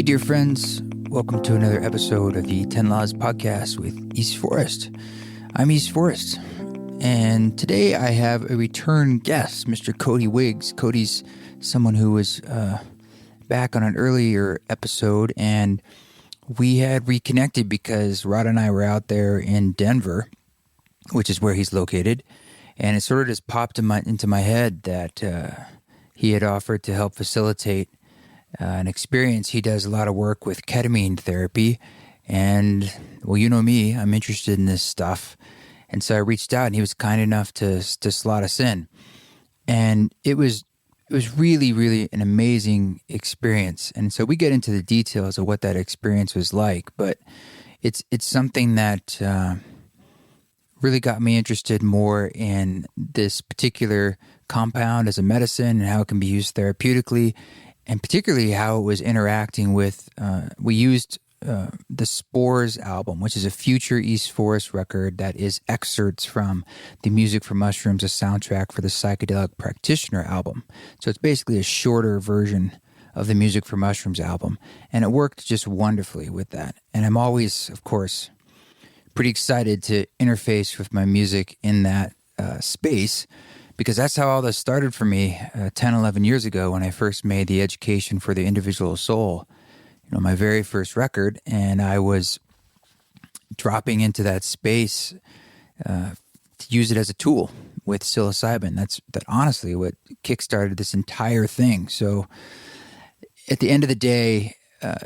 Hey, dear friends. Welcome to another episode of the 10 Laws podcast with East Forest. I'm East Forest, and today I have a return guest, Mr. Cody Wiggs. Cody's someone who was back on an earlier episode, and we had reconnected because Rod and I were out there in Denver, which is where he's located, and it sort of just popped into my head that he had offered to help facilitate an experience. He does a lot of work with ketamine therapy, and, well, you know me, I'm interested in this stuff, and so I reached out, and he was kind enough to slot us in, and it was really, really an amazing experience, and so we get into the details of what that experience was like, but it's something that really got me interested more in this particular compound as a medicine and how it can be used therapeutically, and particularly how it was interacting with, we used the Spores album, which is a future East Forest record that is excerpts from the Music for Mushrooms, a soundtrack for the Psychedelic Practitioner album. So it's basically a shorter version of the Music for Mushrooms album, and it worked just wonderfully with that. And I'm always, of course, pretty excited to interface with my music in that space, because that's how all this started for me 10, 11 years ago when I first made the Education for the Individual Soul, my very first record, and I was dropping into that space to use it as a tool with psilocybin. That honestly what kickstarted this entire thing. So at the end of the day,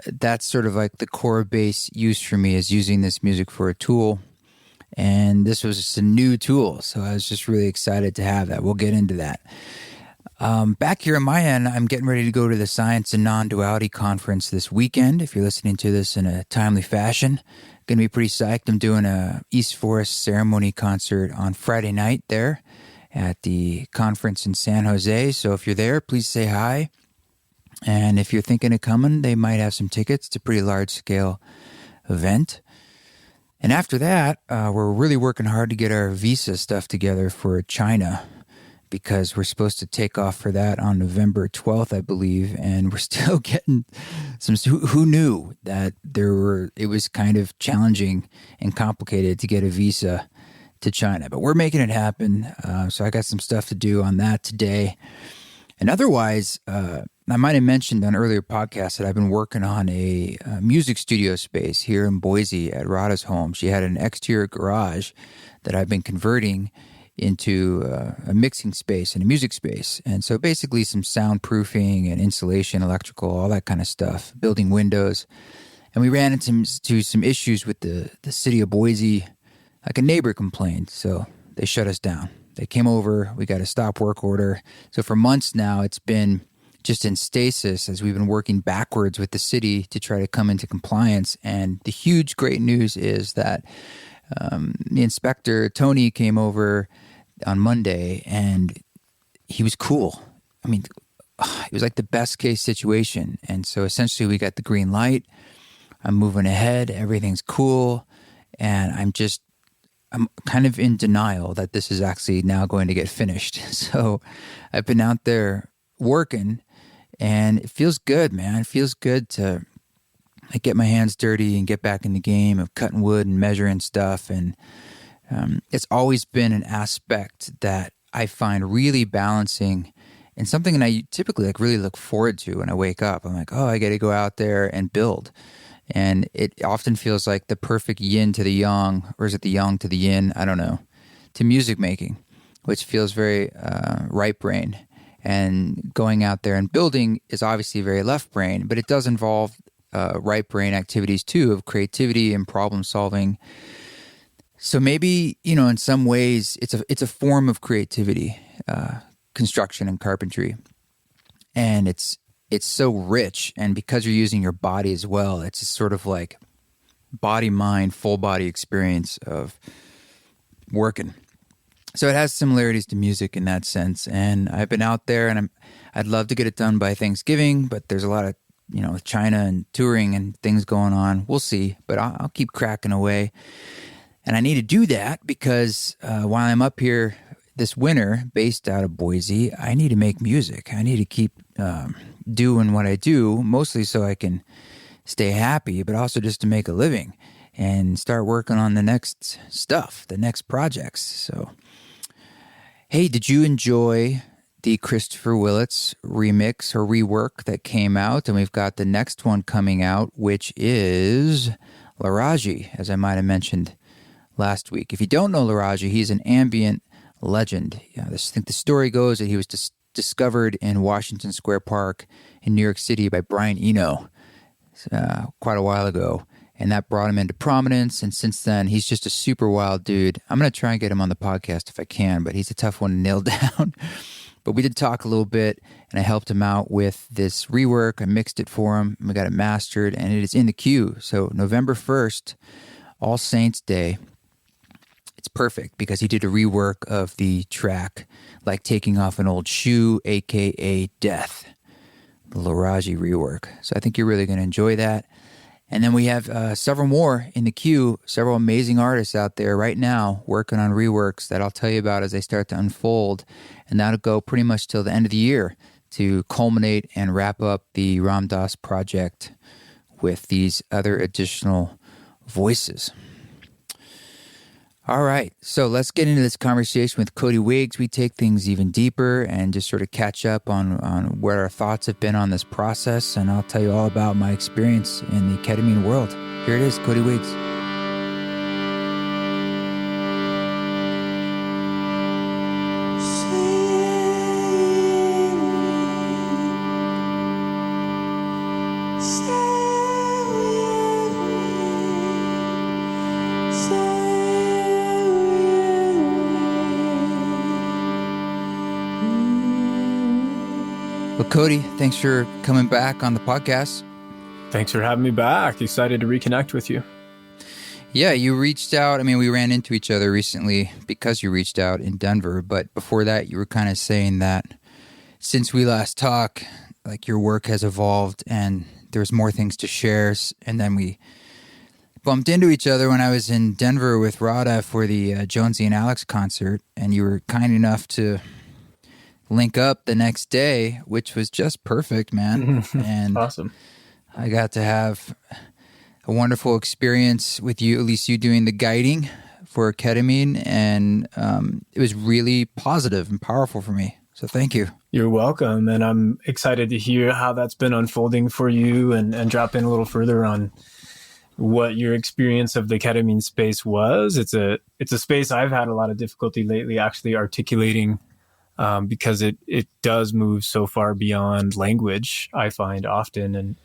that's sort of like the core base use for me, is using this music for a tool. And this was just a new tool, so I was just really excited to have that. We'll get into that. Back here on my end, I'm getting ready to go to the Science and Non-Duality Conference this weekend. If you're listening to this in a timely fashion, going to be pretty psyched. I'm doing a East Forest ceremony concert on Friday night there at the conference in San Jose. So if you're there, please say hi. And if you're thinking of coming, they might have some tickets. It's a pretty large-scale event. And after that, we're really working hard to get our visa stuff together for China, because we're supposed to take off for that on November 12th, I believe, and we're still getting some. Who knew that it was kind of challenging and complicated to get a visa to China, but we're making it happen. So I got some stuff to do on that today. And otherwise, I might have mentioned on earlier podcasts that I've been working on a music studio space here in Boise at Rada's home. She had an exterior garage that I've been converting into a mixing space and a music space. And so basically some soundproofing and insulation, electrical, all that kind of stuff, building windows. And we ran into some issues with the city of Boise. Like, a neighbor complained, so they shut us down. They came over, we got a stop work order. So for months now, it's been just in stasis as we've been working backwards with the city to try to come into compliance. And the huge, great news is that the inspector, Tony, came over on Monday, and he was cool. I mean, it was like the best case situation. And so essentially we got the green light. I'm moving ahead. Everything's cool. And I'm kind of in denial that this is actually now going to get finished. So I've been out there working, and it feels good, man. It feels good to get my hands dirty and get back in the game of cutting wood and measuring stuff. And it's always been an aspect that I find really balancing, and something that I typically really look forward to when I wake up. I'm like, oh, I got to go out there and build. And it often feels like the perfect yin to the yang, or is it the yang to the yin? I don't know, to music making, which feels very right brain. And going out there and building is obviously very left brain, but it does involve right brain activities too, of creativity and problem solving. So maybe, in some ways it's a form of creativity, construction and carpentry. And it's so rich, and because you're using your body as well, it's just sort of like body, mind, full body experience of working. So it has similarities to music in that sense. And I've been out there, and I'd love to get it done by Thanksgiving, but there's a lot of, with China and touring and things going on. We'll see, but I'll keep cracking away. And I need to do that because while I'm up here this winter, based out of Boise, I need to make music. I need to keep doing what I do, mostly so I can stay happy, but also just to make a living and start working on the next stuff, the next projects. So, hey, did you enjoy the Christopher Willits remix or rework that came out? And we've got the next one coming out, which is Laraji, as I might have mentioned last week. If you don't know Laraji, he's an ambient legend. I think the story goes that he was discovered in Washington Square Park in New York City by Brian Eno quite a while ago. And that brought him into prominence. And since then, he's just a super wild dude. I'm going to try and get him on the podcast if I can, but he's a tough one to nail down. But we did talk a little bit, and I helped him out with this rework. I mixed it for him, and we got it mastered, and it is in the queue. So November 1st, All Saints Day, it's perfect because he did a rework of the track, like taking off an old shoe, a.k.a. Death, the Laraji rework. So I think you're really going to enjoy that. And then we have several more in the queue, several amazing artists out there right now working on reworks that I'll tell you about as they start to unfold. And that'll go pretty much till the end of the year to culminate and wrap up the Ram Dass project with these other additional voices. All right, so let's get into this conversation with Cody Wiggs. We take things even deeper and just sort of catch up on where our thoughts have been on this process, and I'll tell you all about my experience in the ketamine world. Here it is, Cody Wiggs. Well, Cody, thanks for coming back on the podcast. Thanks for having me back. Excited to reconnect with you. Yeah, you reached out. I mean, we ran into each other recently because you reached out in Denver. But before that, you were kind of saying that since we last talked, like your work has evolved and there's more things to share. And then we bumped into each other when I was in Denver with Radha for the Jonesy and Alex concert. And you were kind enough to link up the next day, which was just perfect, man. And awesome. I got to have a wonderful experience with you, at least you doing the guiding for ketamine. And it was really positive and powerful for me. So thank you. You're welcome. And I'm excited to hear how that's been unfolding for you and drop in a little further on what your experience of the ketamine space was. It's a space I've had a lot of difficulty lately actually articulating because it does move so far beyond language, I find often.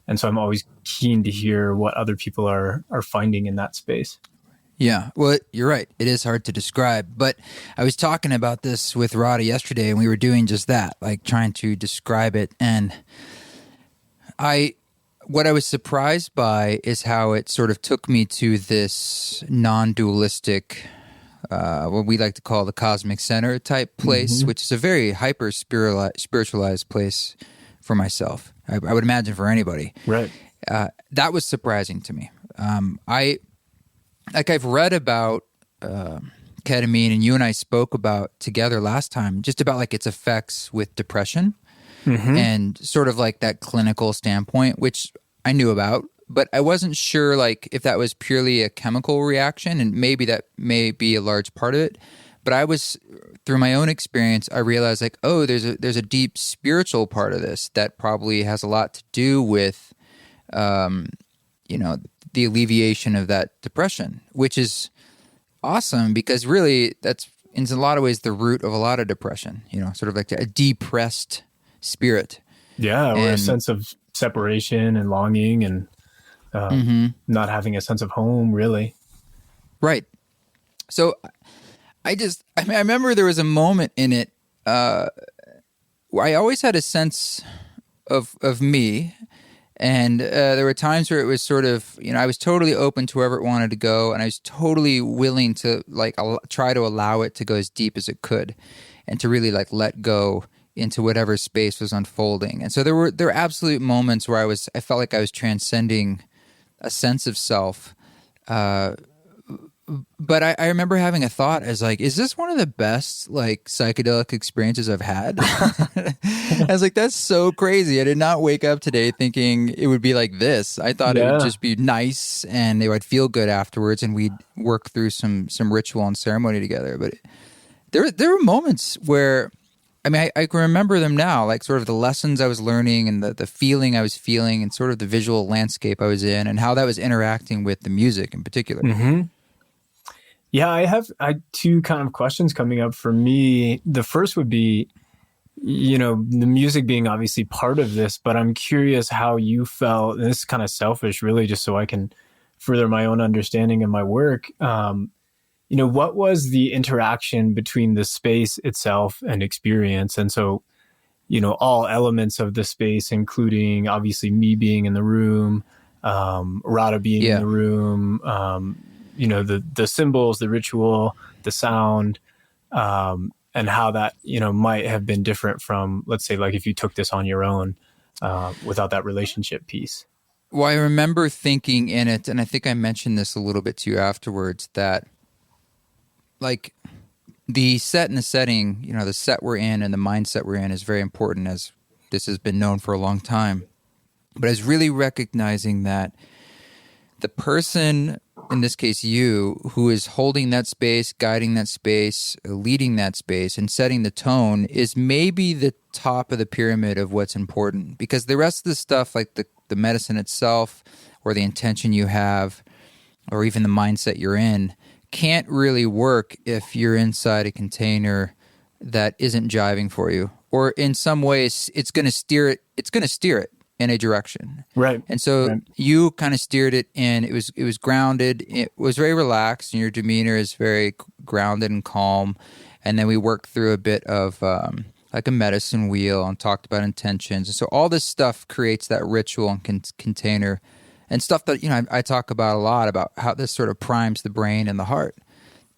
And so I'm always keen to hear what other people are finding in that space. Yeah, well, you're right. It is hard to describe. But I was talking about this with Radha yesterday, and we were doing just that, like trying to describe it. And what I was surprised by is how it sort of took me to this non-dualistic, what we like to call the cosmic center type place, which is a very hyper spiritualized place for myself. I would imagine for anybody. Right. That was surprising to me. I've read about ketamine, and you and I spoke about together last time, just about like its effects with depression and sort of like that clinical standpoint, which I knew about. But I wasn't sure, like, if that was purely a chemical reaction, and maybe that may be a large part of it. But I was, through my own experience, I realized, like, oh, there's a deep spiritual part of this that probably has a lot to do with, the alleviation of that depression, which is awesome because really that's in a lot of ways the root of a lot of depression. Sort of like a depressed spirit. Yeah, or a sense of separation and longing and not having a sense of home, really. Right. So I remember there was a moment in it where I always had a sense of me, and there were times where it was sort of, I was totally open to wherever it wanted to go, and I was totally willing to try to allow it to go as deep as it could, and to really let go into whatever space was unfolding. And so there were absolute moments where I felt like I was transcending a sense of self, But I remember having a thought as like, is this one of the best like psychedelic experiences I've had? I was like, that's so crazy. I did not wake up today thinking it would be like this. I thought it would Yeah. just be nice and I'd feel good afterwards and we'd work through some ritual and ceremony together. But there were moments where, I mean, I can remember them now, like sort of the lessons I was learning and the feeling I was feeling and sort of the visual landscape I was in and how that was interacting with the music in particular. Mm-hmm. Yeah, I have two kind of questions coming up for me. The first would be, you know, the music being obviously part of this, but I'm curious how you felt, and this is kind of selfish really, just so I can further my own understanding in my work. You know, what was the interaction between the space itself and experience? And so, you know, all elements of the space, including obviously me being in the room, Rada being in the room, you know, the symbols, the ritual, the sound, and how that, you know, might have been different from, let's say, like if you took this on your own without that relationship piece. Well, I remember thinking in it, and I think I mentioned this a little bit to you afterwards, that like the set and the setting, you know, the set we're in and the mindset we're in is very important, as this has been known for a long time. But I was really recognizing that the person, in this case you, who is holding that space, guiding that space, leading that space, and setting the tone is maybe the top of the pyramid of what's important. Because the rest of the stuff, like the medicine itself, or the intention you have, or even the mindset you're in, can't really work if you're inside a container that isn't jiving for you. Or in some ways, it's going to steer it in a direction. Right. And so you kind of steered it in. It was grounded. It was very relaxed, and your demeanor is very grounded and calm. And then we worked through a bit of like a medicine wheel and talked about intentions. And so all this stuff creates that ritual and container and stuff that, you know, I talk about a lot, about how this sort of primes the brain and the heart.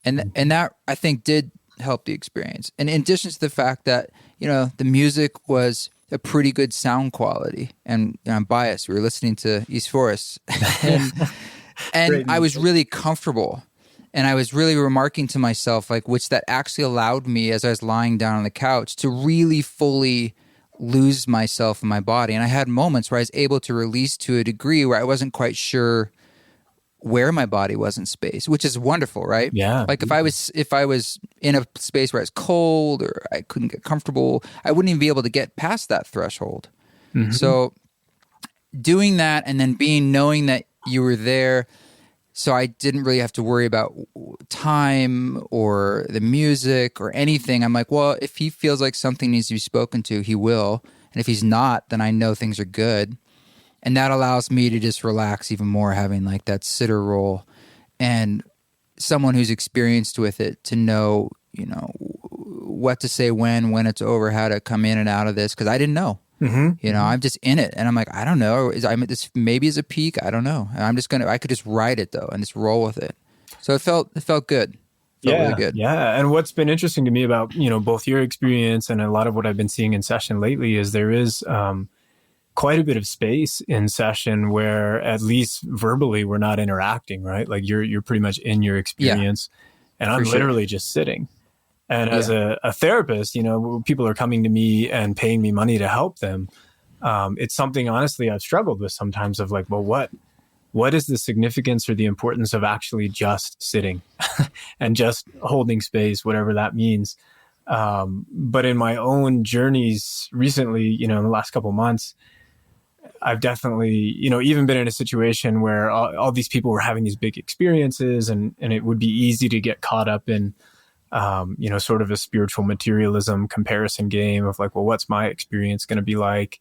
And that, I think, did help the experience. And in addition to the fact that, you know, the music was a pretty good sound quality, and I'm biased. We were listening to East Forest, and I was really comfortable, and I was really remarking to myself, like, which that actually allowed me, as I was lying down on the couch, to really fully lose myself in my body. And I had moments where I was able to release to a degree where I wasn't quite sure where my body was in space, which is wonderful, right? Yeah. Like if I was in a space where I was cold or I couldn't get comfortable, I wouldn't even be able to get past that threshold. Mm-hmm. So doing that and then knowing that you were there, so I didn't really have to worry about time or the music or anything. I'm like, well, if he feels like something needs to be spoken to, he will. And if he's not, then I know things are good. And that allows me to just relax even more, having like that sitter role and someone who's experienced with it to know, you know, what to say when it's over, how to come in and out of this. Because I didn't know. Mm-hmm. You know, I'm just in it, and I'm like, I don't know. I'm at this maybe as a peak. I don't know. And I could just ride it though, and just roll with it. So it felt good. Really good. Yeah. And what's been interesting to me about, you know, both your experience and a lot of what I've been seeing in session lately is there is quite a bit of space in session where, at least verbally, we're not interacting, right? Like you're pretty much in your experience, and I'm literally just sitting. And as a therapist, you know, people are coming to me and paying me money to help them. It's something, honestly, I've struggled with sometimes, of like, well, what is the significance or the importance of actually just sitting and just holding space, whatever that means. But in my own journeys recently, you know, in the last couple of months, I've definitely, you know, even been in a situation where all these people were having these big experiences, and it would be easy to get caught up in, you know, sort of a spiritual materialism comparison game of like, well, what's my experience going to be like?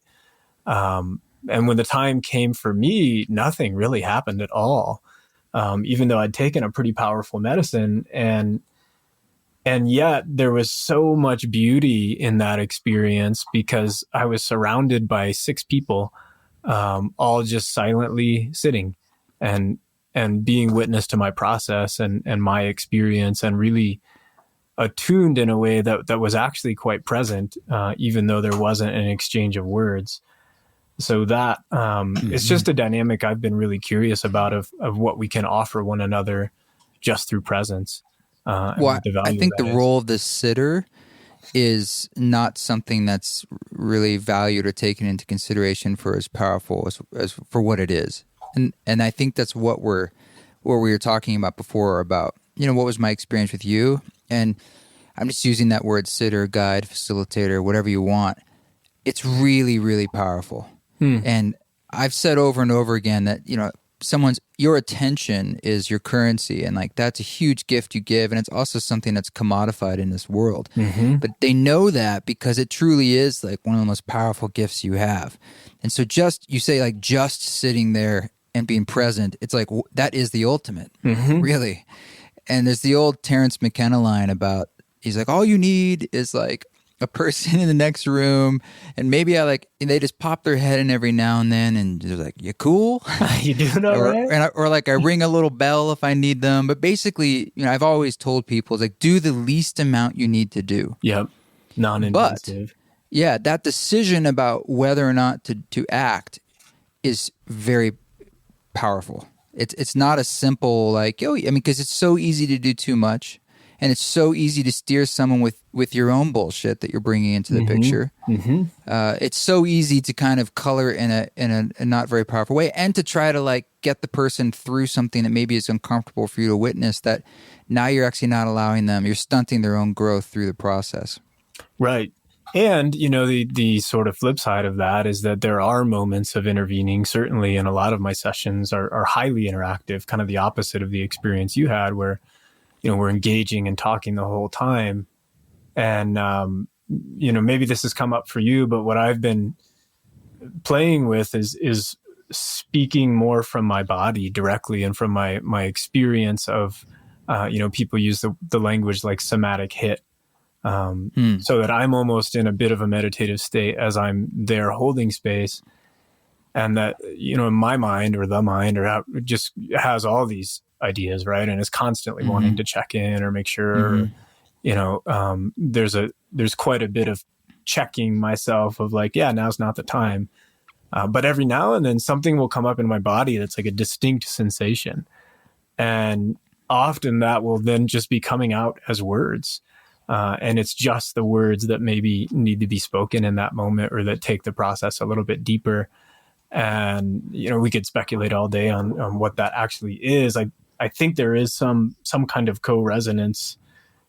And when the time came for me, nothing really happened at all. Even though I'd taken a pretty powerful medicine, and yet there was so much beauty in that experience because I was surrounded by 6 people, all just silently sitting and being witness to my process and my experience, and really attuned in a way that was actually quite present, even though there wasn't an exchange of words. So that it's just a dynamic I've been really curious about of what we can offer one another just through presence. And Well, what the I value think of the that is. role of the sitter is not something that's really valued or taken into consideration for as powerful as for what it is. And I think that's what we were talking about before about, what was my experience with you? And I'm just using that word sitter, guide, facilitator, whatever you want. It's really, really powerful. And I've said over and over again that, your attention is your currency, and like that's a huge gift you give, and it's also something that's commodified in this world. But they know that because it truly is like one of the most powerful gifts you have. And so just sitting there and being present, it's like that is the ultimate, really. And there's the old Terrence McKenna line about, he's like, all you need is like a person in the next room, and maybe they just pop their head in every now and then, and they're like, "You cool? You doing all right?" Or like I ring a little bell if I need them. But basically, I've always told people, it's like, do the least amount you need to do. Yep, non-invasive. But yeah, that decision about whether or not to act is very powerful. It's not a simple because it's so easy to do too much. And it's so easy to steer someone with your own bullshit that you're bringing into the picture. It's so easy to kind of color in a not very powerful way, and to try to get the person through something that maybe is uncomfortable for you to witness, that now you're actually not allowing them. You're stunting their own growth through the process. Right. And, the sort of flip side of that is that there are moments of intervening, certainly, and a lot of my sessions are highly interactive, kind of the opposite of the experience you had, where we're engaging and talking the whole time. And, maybe this has come up for you, but what I've been playing with is speaking more from my body directly, and from my experience of, people use the language like somatic hit. So that I'm almost in a bit of a meditative state as I'm there holding space. And that, in my mind, or the mind, or just has all these ideas, right? And is constantly wanting to check in or make sure, there's quite a bit of checking myself of now's not the time. But every now and then something will come up in my body that's like a distinct sensation. And often that will then just be coming out as words. And it's just the words that maybe need to be spoken in that moment, or that take the process a little bit deeper. And, we could speculate all day on what that actually is. I think there is some kind of co-resonance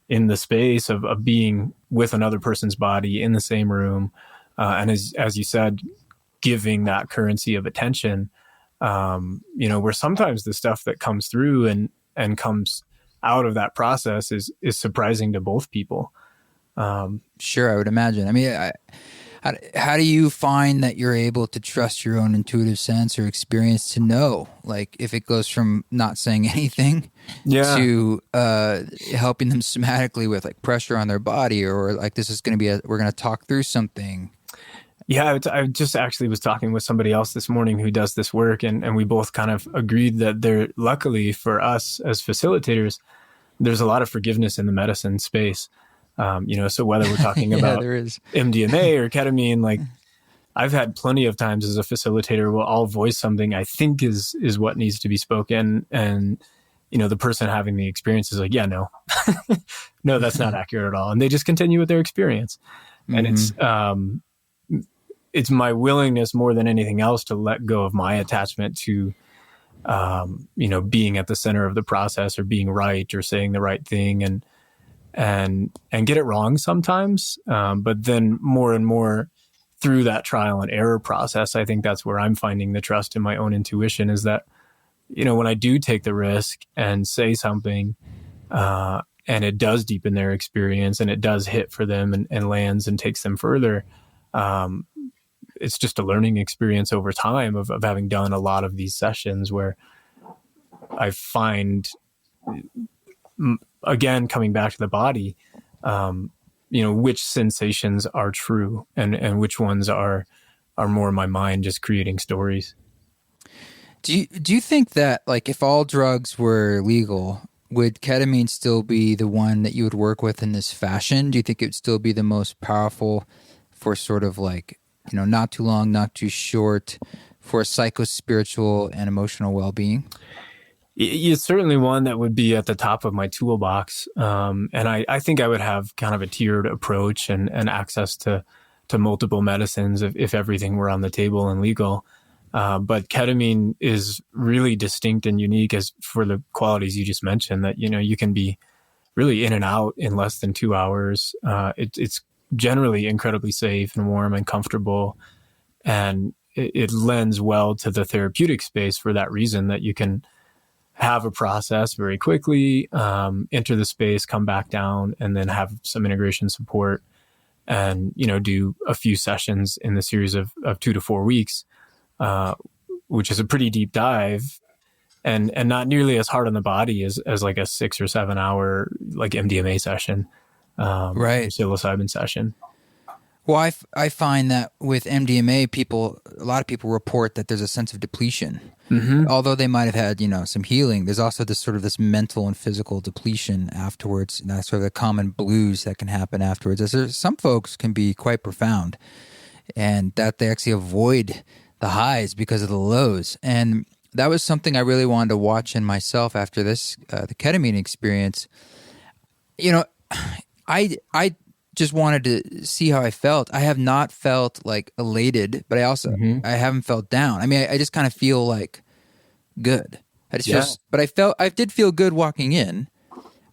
in the space of being with another person's body in the same room. And as you said, giving that currency of attention, where sometimes the stuff that comes through and comes out of that process is surprising to both people. Sure, I would imagine. I mean, how do you find that you're able to trust your own intuitive sense or experience to know, if it goes from not saying anything to helping them somatically with pressure on their body, or this is going to be we're going to talk through something? Yeah, I just actually was talking with somebody else this morning who does this work, and we both kind of agreed that luckily for us as facilitators, there's a lot of forgiveness in the medicine space. So whether we're talking about there is. MDMA or ketamine, I've had plenty of times as a facilitator where I'll voice something I think is what needs to be spoken. And, the person having the experience is like, yeah, no, no, that's not accurate at all. And they just continue with their experience. And it's my willingness more than anything else to let go of my attachment to, being at the center of the process, or being right, or saying the right thing, and get it wrong sometimes. But then more and more through that trial and error process, I think that's where I'm finding the trust in my own intuition, is that, when I do take the risk and say something, and it does deepen their experience, and it does hit for them and lands and takes them further, it's just a learning experience over time of having done a lot of these sessions, where I find, again, coming back to the body, which sensations are true and which ones are more my mind just creating stories. Do you think that if all drugs were legal, would ketamine still be the one that you would work with in this fashion? Do you think it would still be the most powerful for sort of not too long, not too short, for psycho-spiritual and emotional well-being? It's certainly one that would be at the top of my toolbox. And I think I would have kind of a tiered approach and access to multiple medicines if everything were on the table and legal. But ketamine is really distinct and unique as for the qualities you just mentioned, that, you can be really in and out in less than 2 hours. It's generally incredibly safe and warm and comfortable. And it lends well to the therapeutic space for that reason, that you can have a process very quickly, enter the space, come back down, and then have some integration support and, do a few sessions in the series of 2 to 4 weeks, which is a pretty deep dive and not nearly as hard on the body as like a 6 or 7 hour, like MDMA session, Right. psilocybin session. Well, I find that with MDMA, a lot of people report that there's a sense of depletion. Mm-hmm. Although they might have had, some healing, there's also this mental and physical depletion afterwards. And that's sort of the common blues that can happen afterwards. Some folks can be quite profound, and that they actually avoid the highs because of the lows. And that was something I really wanted to watch in myself after this, the ketamine experience. I just wanted to see how I felt. I have not felt like elated, but I haven't felt down. I mean, I just kind of feel like good. I did feel good walking in,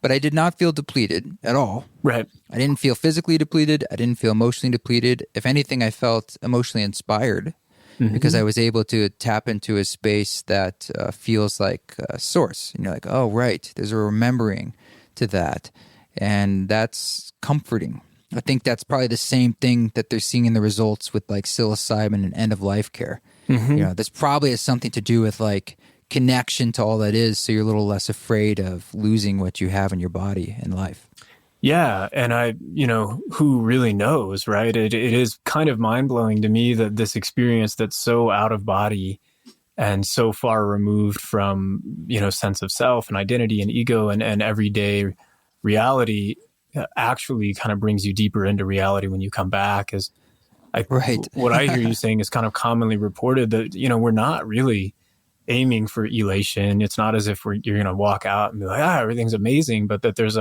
but I did not feel depleted at all. Right. I didn't feel physically depleted. I didn't feel emotionally depleted. If anything, I felt emotionally inspired because I was able to tap into a space that feels like a source. Like, oh, right, there's a remembering to that. And that's comforting. I think that's probably the same thing that they're seeing in the results with like psilocybin and end of life care. This probably has something to do with like connection to all that is, so you're a little less afraid of losing what you have in your body in life. Yeah. And who really knows, right? It is kind of mind-blowing to me that this experience that's so out of body and so far removed from, sense of self and identity and ego and everyday reality actually kind of brings you deeper into reality when you come back. Right. What I hear you saying is kind of commonly reported that, we're not really aiming for elation. It's not as if you're going to walk out and be like, everything's amazing, but that there's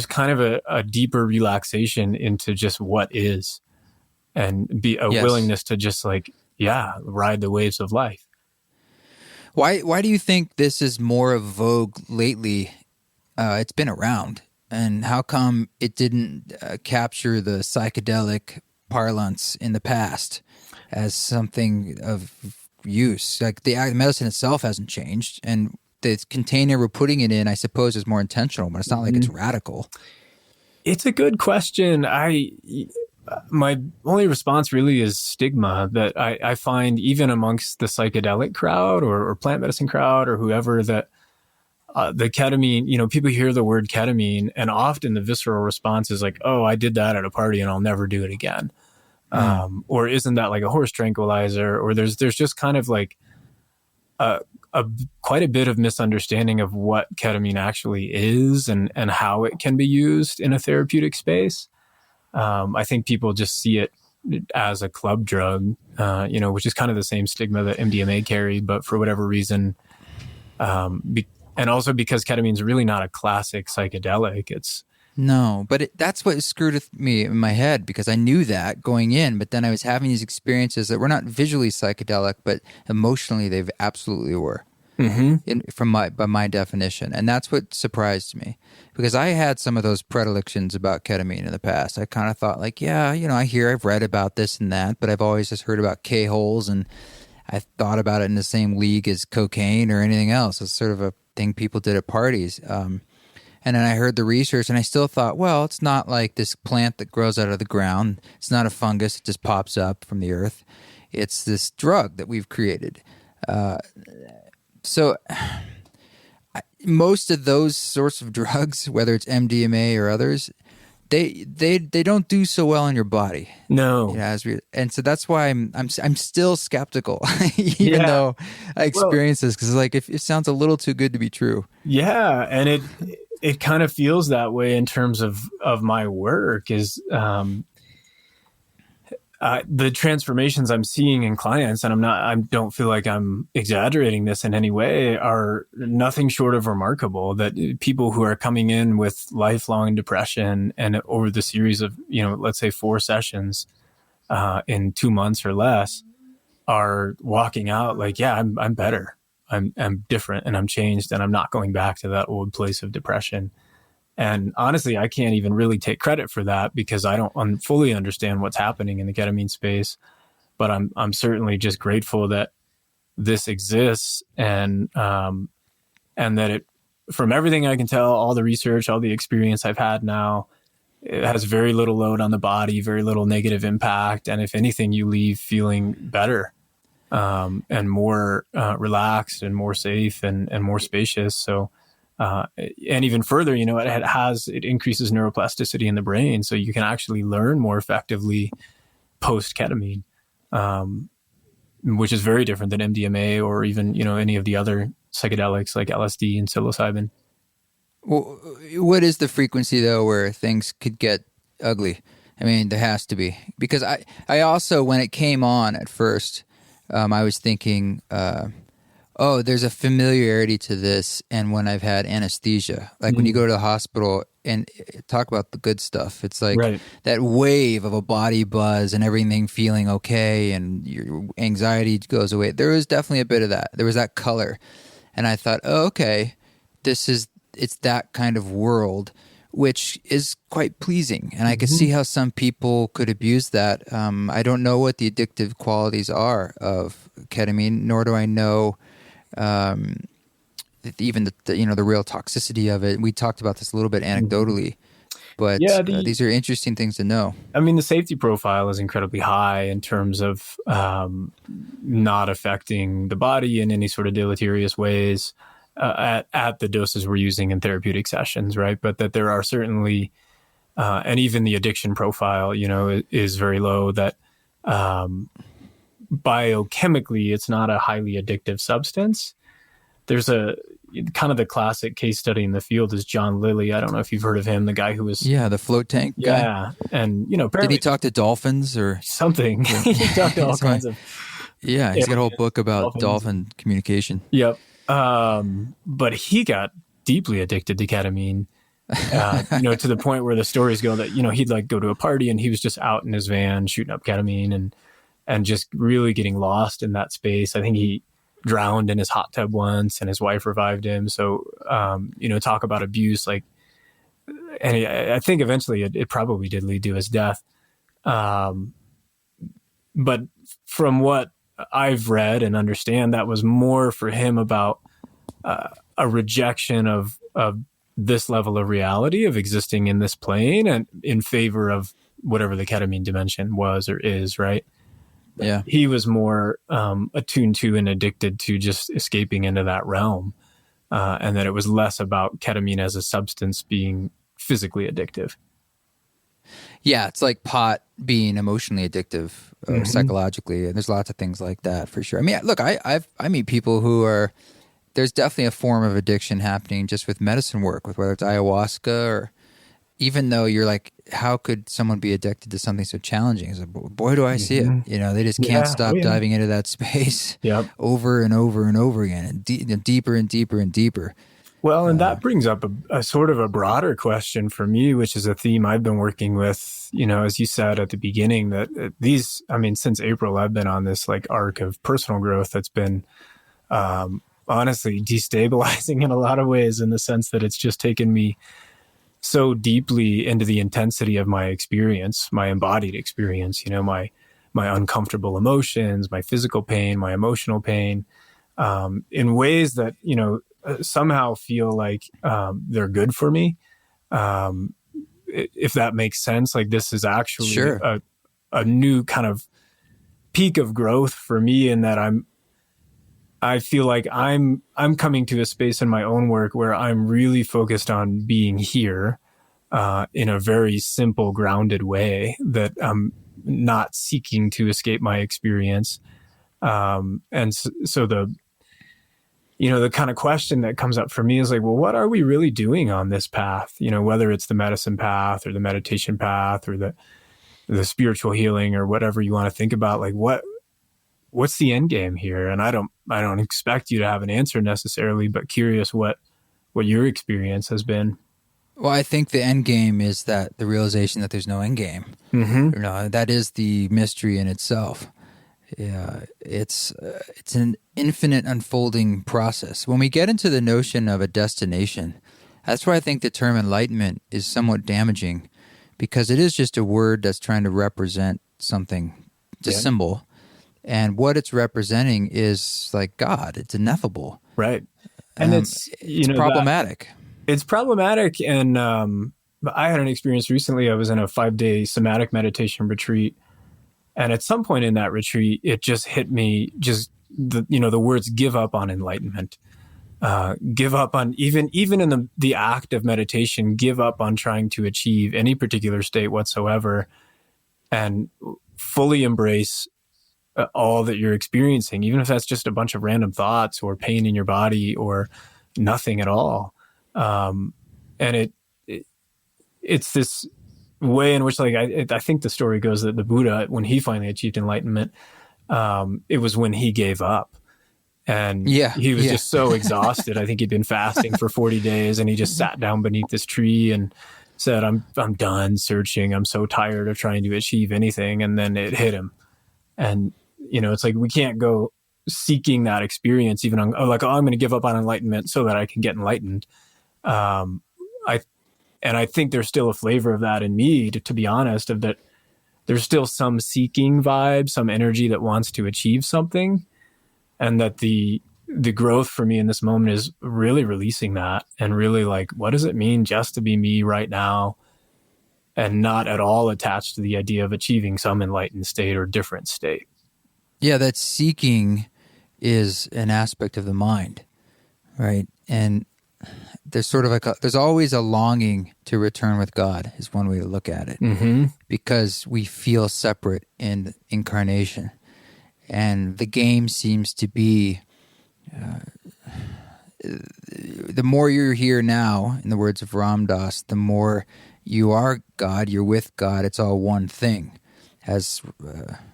kind of a deeper relaxation into just what is, and be a willingness to just like, ride the waves of life. Why do you think this is more of vogue lately? It's been around. And how come it didn't capture the psychedelic parlance in the past as something of use? Like the medicine itself hasn't changed, and the container we're putting it in, I suppose, is more intentional, but it's not like it's radical. It's a good question. My only response really is stigma that I find even amongst the psychedelic crowd or plant medicine crowd or whoever, that the ketamine, people hear the word ketamine and often the visceral response is like, oh, I did that at a party and I'll never do it again. Or isn't that like a horse tranquilizer? Or there's just kind of like quite a bit of misunderstanding of what ketamine actually is and how it can be used in a therapeutic space. I think people just see it as a club drug, which is kind of the same stigma that MDMA carried, but for whatever reason, and also because ketamine is really not a classic psychedelic. No, but that's what screwed with me in my head, because I knew that going in, but then I was having these experiences that were not visually psychedelic, but emotionally they absolutely were. By my definition. And that's what surprised me, because I had some of those predilections about ketamine in the past. I kind of thought like, I've read about this and that, but I've always just heard about K-holes, and I thought about it in the same league as cocaine or anything else. It's sort of a thing people did at parties. And then I heard the research and I still thought, well, it's not like this plant that grows out of the ground. It's not a fungus. It just pops up from the earth. It's this drug that we've created. So most of those sorts of drugs, whether it's MDMA or others, they don't do so well in your body. No. And so that's why I'm still skeptical, even though I experience this, because like it sounds a little too good to be true. Yeah, and it kind of feels that way in terms of my work. Is the transformations I'm seeing in clients, and I don't feel like I'm exaggerating this in any way, are nothing short of remarkable. That people who are coming in with lifelong depression and over the series of, let's say 4 sessions, in 2 months or less, are walking out like, yeah, I'm better. I'm different and I'm changed and I'm not going back to that old place of depression. And honestly, I can't even really take credit for that because I don't fully understand what's happening in the ketamine space. But I'm certainly just grateful that this exists and that it, from everything I can tell, all the research, all the experience I've had now, it has very little load on the body, very little negative impact. And if anything, you leave feeling better and more relaxed and more safe and more spacious. So, and even further, it increases neuroplasticity in the brain. So you can actually learn more effectively post ketamine, which is very different than MDMA or even, any of the other psychedelics like LSD and psilocybin. Well, what is the frequency though where things could get ugly? I mean, there has to be, because I also, when it came on at first, I was thinking, there's a familiarity to this. And when I've had anesthesia, like when you go to the hospital and talk about the good stuff, it's like that wave of a body buzz and everything feeling okay and your anxiety goes away. There was definitely a bit of that. There was that color. And I thought, okay, it's that kind of world, which is quite pleasing. And I could see how some people could abuse that. I don't know what the addictive qualities are of ketamine, nor do I know even the real toxicity of it. We talked about this a little bit anecdotally, but these are interesting things to know. I mean, the safety profile is incredibly high in terms of not affecting the body in any sort of deleterious ways at the doses we're using in therapeutic sessions, right? But that there are certainly, and even the addiction profile, is very low. That biochemically, it's not a highly addictive substance. There's a kind of the classic case study in the field is John Lilly. I don't know if you've heard of him, the guy who was... Yeah, the float tank guy. Yeah, and, did he talk to dolphins or... Something. He talked to all kinds of... Yeah, he's got a whole book about dolphin communication. Yep. But he got deeply addicted to ketamine, to the point where the stories go that, he'd like go to a party and he was just out in his van shooting up ketamine and just really getting lost in that space. I think he drowned in his hot tub once and his wife revived him. So, talk about abuse, and I think eventually it probably did lead to his death. But from what I've read and understand, that was more for him about a rejection of this level of reality of existing in this plane and in favor of whatever the ketamine dimension was or is, right? Yeah. He was more attuned to and addicted to just escaping into that realm. And that it was less about ketamine as a substance being physically addictive. Yeah, it's like pot being emotionally addictive or psychologically. And there's lots of things like that for sure. I mean, look, I meet people who are, there's definitely a form of addiction happening just with medicine work, with whether it's ayahuasca or even though you're like, how could someone be addicted to something so challenging? It's like, boy, do I see it. They just can't stop diving into that space over and over and over again and deeper and deeper and deeper. Well, and that brings up a sort of a broader question for me, which is a theme I've been working with, as you said at the beginning, that since April, I've been on this arc of personal growth that's been honestly destabilizing in a lot of ways, in the sense that it's just taken me so deeply into the intensity of my experience, my embodied experience, my uncomfortable emotions, my physical pain, my emotional pain, in ways that, somehow feel like they're good for me. If that makes sense, this is actually a new kind of peak of growth for me, in that I feel like I'm coming to a space in my own work where I'm really focused on being here in a very simple, grounded way, that I'm not seeking to escape my experience. And so the kind of question that comes up for me is well, what are we really doing on this path? Whether it's the medicine path or the meditation path or the the spiritual healing or whatever you want to think about, like what's the end game here? And I don't expect you to have an answer necessarily, but curious what your experience has been. Well, I think the end game is that the realization that there's no end game. That is the mystery in itself. Yeah, it's an infinite unfolding process. When we get into the notion of a destination, that's why I think the term enlightenment is somewhat damaging, because it is just a word that's trying to represent something, it's a symbol. And what it's representing is like God. It's ineffable. Right. And it's problematic. It's problematic. And I had an experience recently. I was in a 5-day somatic meditation retreat. And at some point in that retreat, it just hit me, just the words give up on enlightenment, give up on even in the act of meditation, give up on trying to achieve any particular state whatsoever, and fully embrace all that you're experiencing, even if that's just a bunch of random thoughts or pain in your body or nothing at all. And it's this way in which, like, I think the story goes that the Buddha, when he finally achieved enlightenment, it was when he gave up. And he was just so exhausted. I think he'd been fasting for 40 days and he just sat down beneath this tree and said, I'm done searching. I'm so tired of trying to achieve anything. And then it hit him. And, it's like, we can't go seeking that experience even on, I'm going to give up on enlightenment so that I can get enlightened. And I think there's still a flavor of that in me, to be honest, of that there's still some seeking vibe, some energy that wants to achieve something. And that the growth for me in this moment is really releasing that and really like, what does it mean just to be me right now, and not at all attached to the idea of achieving some enlightened state or different state. Yeah, that seeking is an aspect of the mind, right? And there's sort of there's always a longing to return with God is one way to look at it, because we feel separate in incarnation. And the game seems to be, the more you're here now, in the words of Ram Dass, the more you are God, you're with God, it's all one thing. As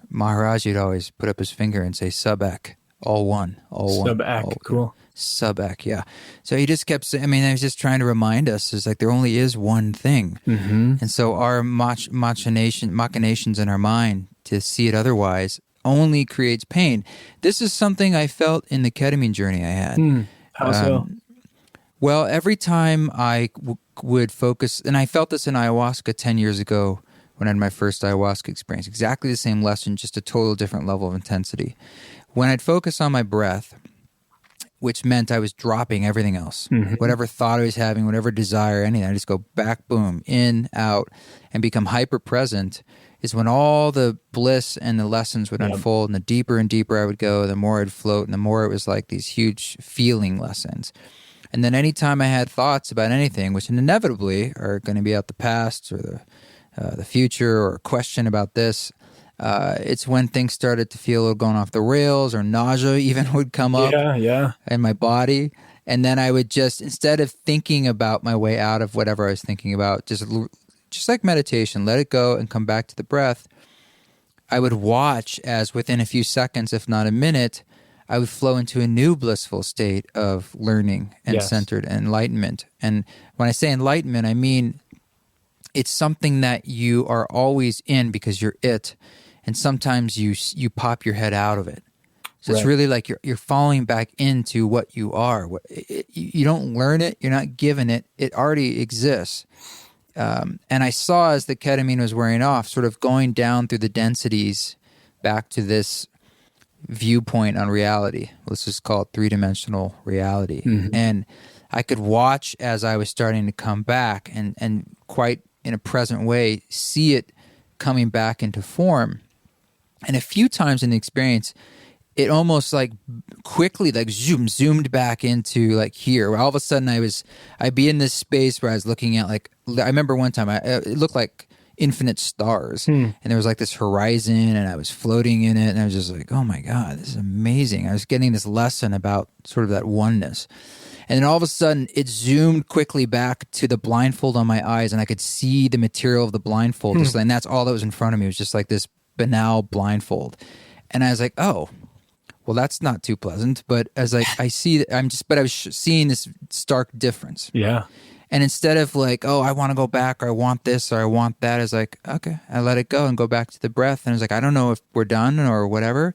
Maharaj would always put up his finger and say, Subak, all one, all one. Subak, cool. Subak, yeah. So he just kept saying, I was just trying to remind us, is like there only is one thing. And so our machinations in our mind to see it otherwise only creates pain. This is something I felt in the ketamine journey I had. How so? Well, every time I would focus, and I felt this in ayahuasca 10 years ago when I had my first ayahuasca experience, exactly the same lesson, just a total different level of intensity. When I'd focus on my breath, which meant I was dropping everything else, whatever thought I was having, whatever desire, anything, I just go back, boom, in, out, and become hyper-present, is when all the bliss and the lessons would unfold, and the deeper and deeper I would go, the more I'd float, and the more it was like these huge feeling lessons. And then anytime I had thoughts about anything, which inevitably are going to be out the past or the future, or a question about this, it's when things started to feel a little going off the rails, or nausea even would come up in my body. And then I would just, instead of thinking about my way out of whatever I was thinking about, just like meditation, let it go and come back to the breath, I would watch as within a few seconds, if not a minute, I would flow into a new blissful state of learning and centered enlightenment. And when I say enlightenment, I mean it's something that you are always in because you're it, and sometimes you pop your head out of it. So it's really like you're falling back into what you are. You don't learn it, you're not given it, it already exists. And I saw, as the ketamine was wearing off, sort of going down through the densities back to this viewpoint on reality. Let's just call it three-dimensional reality. And I could watch as I was starting to come back and quite in a present way see it coming back into form. And a few times in the experience, it almost like quickly like zoomed back into like here, where all of a sudden I'd be in this space where I was looking at, like, I remember one time it looked like infinite stars, and there was like this horizon, and I was floating in it, and I was just like, oh my God, this is amazing. I was getting this lesson about sort of that oneness. And then all of a sudden it zoomed quickly back to the blindfold on my eyes, and I could see the material of the blindfold. And that's all that was in front of me. It was just like this banal blindfold. And I was like, oh, well, that's not too pleasant. But as like, I see, but I was seeing this stark difference. Yeah. And instead of like, oh, I want to go back, or I want this, or I want that, it's like, okay, I let it go and go back to the breath. And I was like, I don't know if we're done or whatever.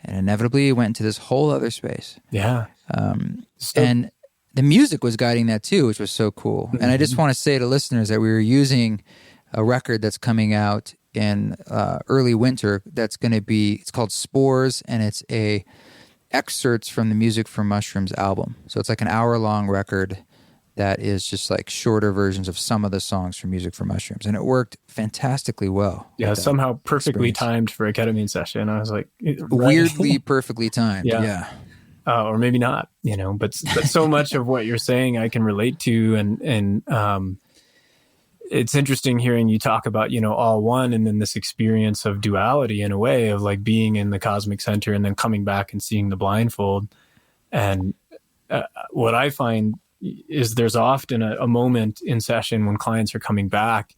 And inevitably it went into this whole other space. Yeah. And the music was guiding that too, which was so cool. And I just want to say to listeners that we were using a record that's coming out in early winter. That's going to be, it's called Spores, and it's excerpts from the Music from Mushrooms album. So it's like an hour-long record that is just like shorter versions of some of the songs from Music from Mushrooms. And it worked fantastically well. Yeah, somehow perfectly timed for a ketamine session. I was like... Weirdly perfectly timed, yeah. Or maybe not, but so much of what you're saying I can relate to. And it's interesting hearing you talk about, all one, and then this experience of duality in a way of like being in the cosmic center and then coming back and seeing the blindfold. And what I find is there's often a moment in session when clients are coming back,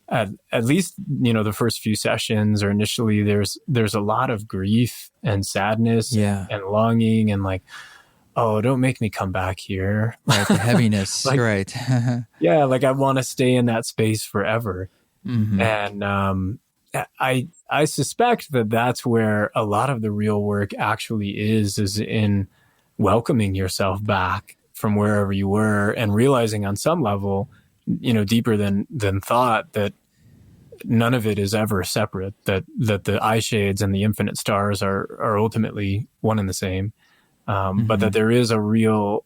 at least, the first few sessions, or initially there's a lot of grief and sadness and longing, and like, oh, don't make me come back here. Like the heaviness, like, right. Yeah, like I want to stay in that space forever. Mm-hmm. And I suspect that that's where a lot of the real work actually is in welcoming yourself back from wherever you were, and realizing on some level, deeper than thought, that none of it is ever separate, that the eye shades and the infinite stars are ultimately one and the same. But that there is a real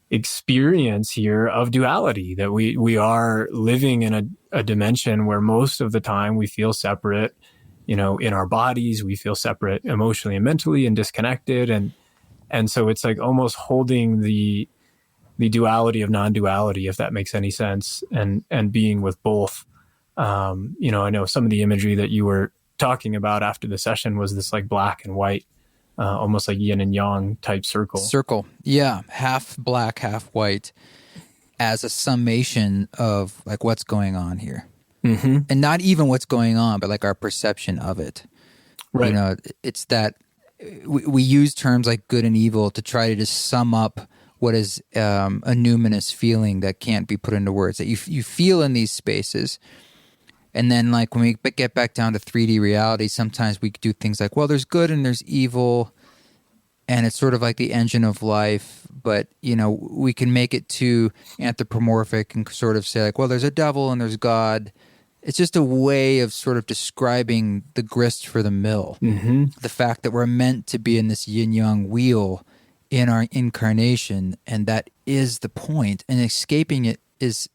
experience here of duality, that we are living in a dimension where most of the time we feel separate, in our bodies, we feel separate emotionally and mentally and disconnected. And so it's like almost holding the duality of non-duality, if that makes any sense, and being with both. I know some of the imagery that you were talking about after the session was this like black and white, almost like yin and yang type circle. Yeah. Half black, half white, as a summation of like what's going on here. Mm-hmm. And not even what's going on, but like our perception of it. Right. It's that we use terms like good and evil to try to just sum up what is a numinous feeling that can't be put into words, that you feel in these spaces. And then like when we get back down to 3D reality, sometimes we do things like, well, there's good and there's evil, and it's sort of like the engine of life. But, we can make it too anthropomorphic and sort of say like, well, there's a devil and there's God. It's just a way of sort of describing the grist for the mill. Mm-hmm. The fact that we're meant to be in this yin-yang wheel in our incarnation, and that is the point. And escaping it is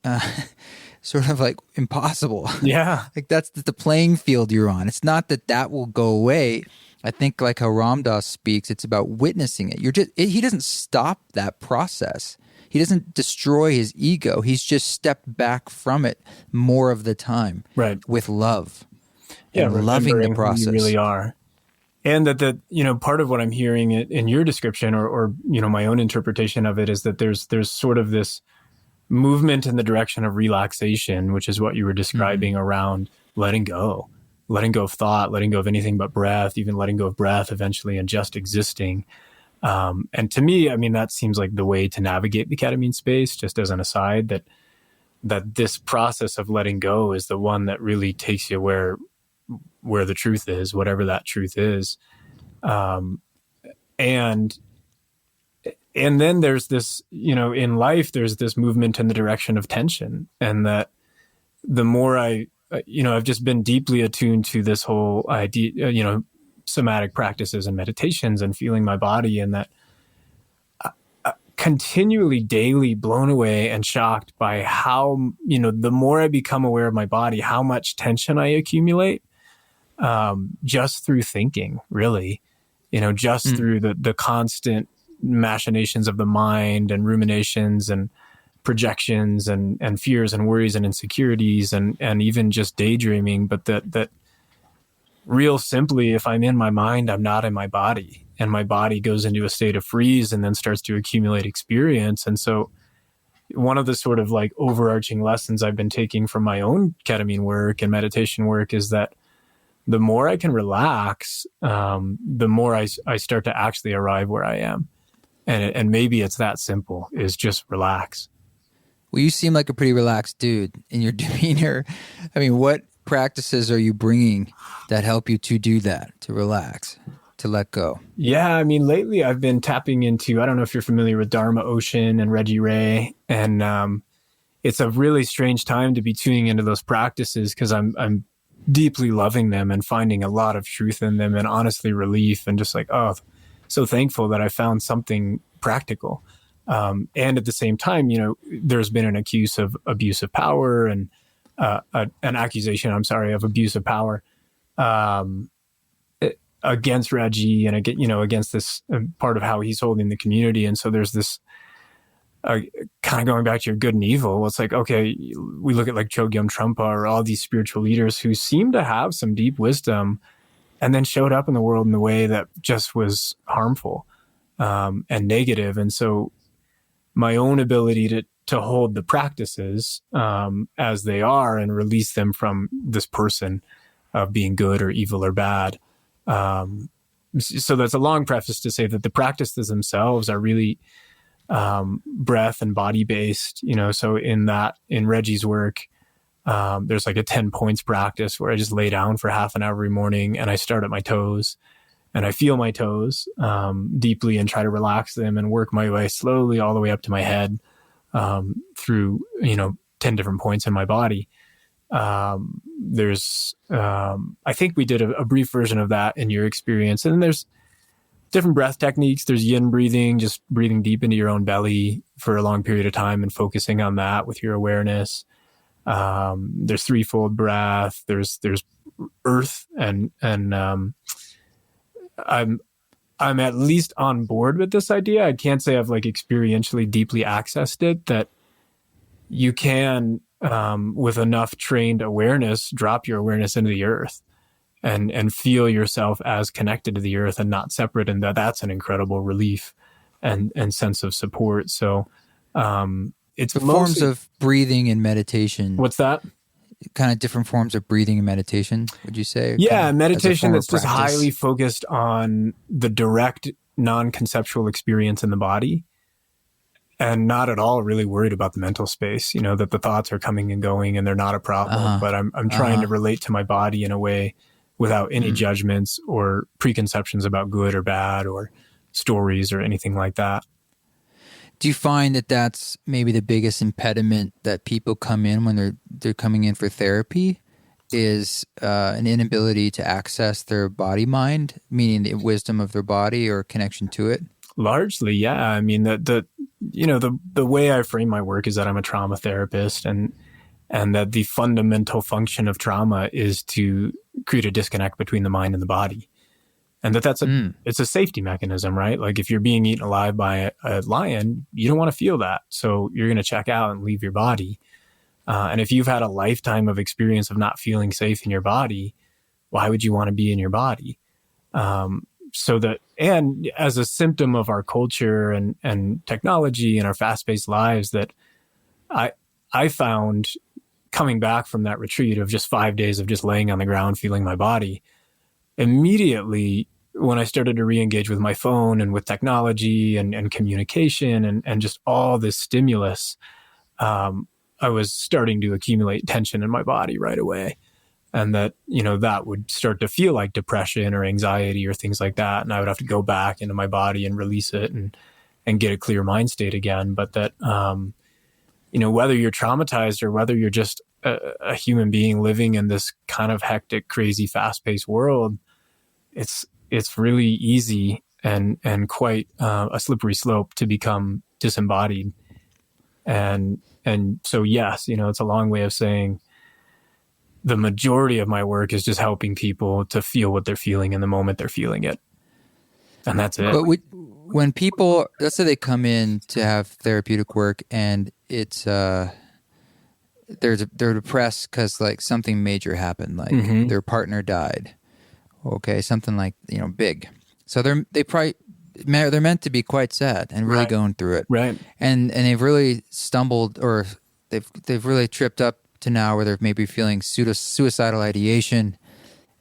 sort of like impossible. Yeah. Like that's the playing field you're on. It's not that will go away. I think like how Ram Dass speaks, it's about witnessing it. He doesn't stop that process. He doesn't destroy his ego. He's just stepped back from it more of the time, right? With love, and loving the process. Who you really are, and that part of what I'm hearing in your description, or my own interpretation of it, is that there's sort of this movement in the direction of relaxation, which is what you were describing, around letting go of thought, letting go of anything but breath, even letting go of breath eventually, and just existing. And to me, that seems like the way to navigate the ketamine space, just as an aside, that this process of letting go is the one that really takes you where the truth is, whatever that truth is. And then there's this, in life, there's this movement in the direction of tension, and that the more I've just been deeply attuned to this whole idea, somatic practices and meditations, and feeling my body, and that continually daily blown away and shocked by how, the more I become aware of my body, how much tension I accumulate, just through thinking, really, just through the constant machinations of the mind, and ruminations and projections and fears and worries and insecurities, and even just daydreaming. But that real simply, if I'm in my mind, I'm not in my body. and my body goes into a state of freeze and then starts to accumulate experience. And so one of the sort of like overarching lessons I've been taking from my own ketamine work and meditation work is that the more I can relax, the more I start to actually arrive where I am. And maybe it's that simple, is just relax. Well, you seem like a pretty relaxed dude in your demeanor. I mean, what practices are you bringing that help you to do that, to relax, to let go? Yeah, I mean, lately I've been tapping into, I don't know if you're familiar with Dharma Ocean and Reggie Ray, and it's a really strange time to be tuning into those practices because I'm deeply loving them and finding a lot of truth in them and honestly relief and just like, oh, so thankful that I found something practical. And at the same time, there's been an accuse of abuse of power and an accusation, of abuse of power against Reggie and against this part of how he's holding the community. And so there's this kind of going back to your good and evil. It's like, okay, we look at like Chogyam Trungpa or all these spiritual leaders who seem to have some deep wisdom and then showed up in the world in a way that just was harmful and negative. And so my own ability to hold the practices as they are and release them from this person of being good or evil or bad. So that's a long preface to say that the practices themselves are really breath and body based, so in Reggie's work, there's like a 10 points practice where I just lay down for half an hour every morning and I start at my toes and I feel my toes deeply and try to relax them and work my way slowly all the way up to my head through 10 different points in my body. There's I think we did a brief version of that in your experience, and then there's different breath techniques. There's yin breathing, just breathing deep into your own belly for a long period of time and focusing on that with your awareness. There's threefold breath. There's earth, and I'm at least on board with this idea. I can't say I've like experientially deeply accessed it, that you can with enough trained awareness drop your awareness into the earth and feel yourself as connected to the earth and not separate, and that's an incredible relief and sense of support. So it's the forms of breathing and meditation. What's that? Kind of different forms of breathing and meditation, would you say? Yeah, kind of meditation that's just highly focused on the direct non-conceptual experience in the body and not at all really worried about the mental space, that the thoughts are coming and going and they're not a problem, but I'm trying to relate to my body in a way without any judgments or preconceptions about good or bad or stories or anything like that. Do you find that that's maybe the biggest impediment that people come in when they're coming in for therapy is an inability to access their body mind, meaning the wisdom of their body or connection to it? Largely, yeah. I mean, the way I frame my work is that I'm a trauma therapist and that the fundamental function of trauma is to create a disconnect between the mind and the body. And it's a safety mechanism, right? Like if you're being eaten alive by a lion, you don't want to feel that. So you're going to check out and leave your body. And if you've had a lifetime of experience of not feeling safe in your body, why would you want to be in your body? And as a symptom of our culture and technology and our fast-paced lives, that I found coming back from that retreat of just 5 days of just laying on the ground, feeling my body, immediately when I started to re-engage with my phone and with technology and communication and just all this stimulus, I was starting to accumulate tension in my body right away. And that, that would start to feel like depression or anxiety or things like that. And I would have to go back into my body and release it and get a clear mind state again. But that, whether you're traumatized or whether you're just a human being living in this kind of hectic, crazy, fast-paced world, it's really easy and quite a slippery slope to become disembodied. And so, yes, it's a long way of saying the majority of my work is just helping people to feel what they're feeling in the moment they're feeling it. And that's it. But when people, let's say they come in to have therapeutic work and it's, they're depressed because like something major happened, like their partner died. Okay. Something like, big. So they're meant to be quite sad and really going through it. Right. And they've really stumbled, or they've really tripped up to now where they're maybe feeling suicidal ideation.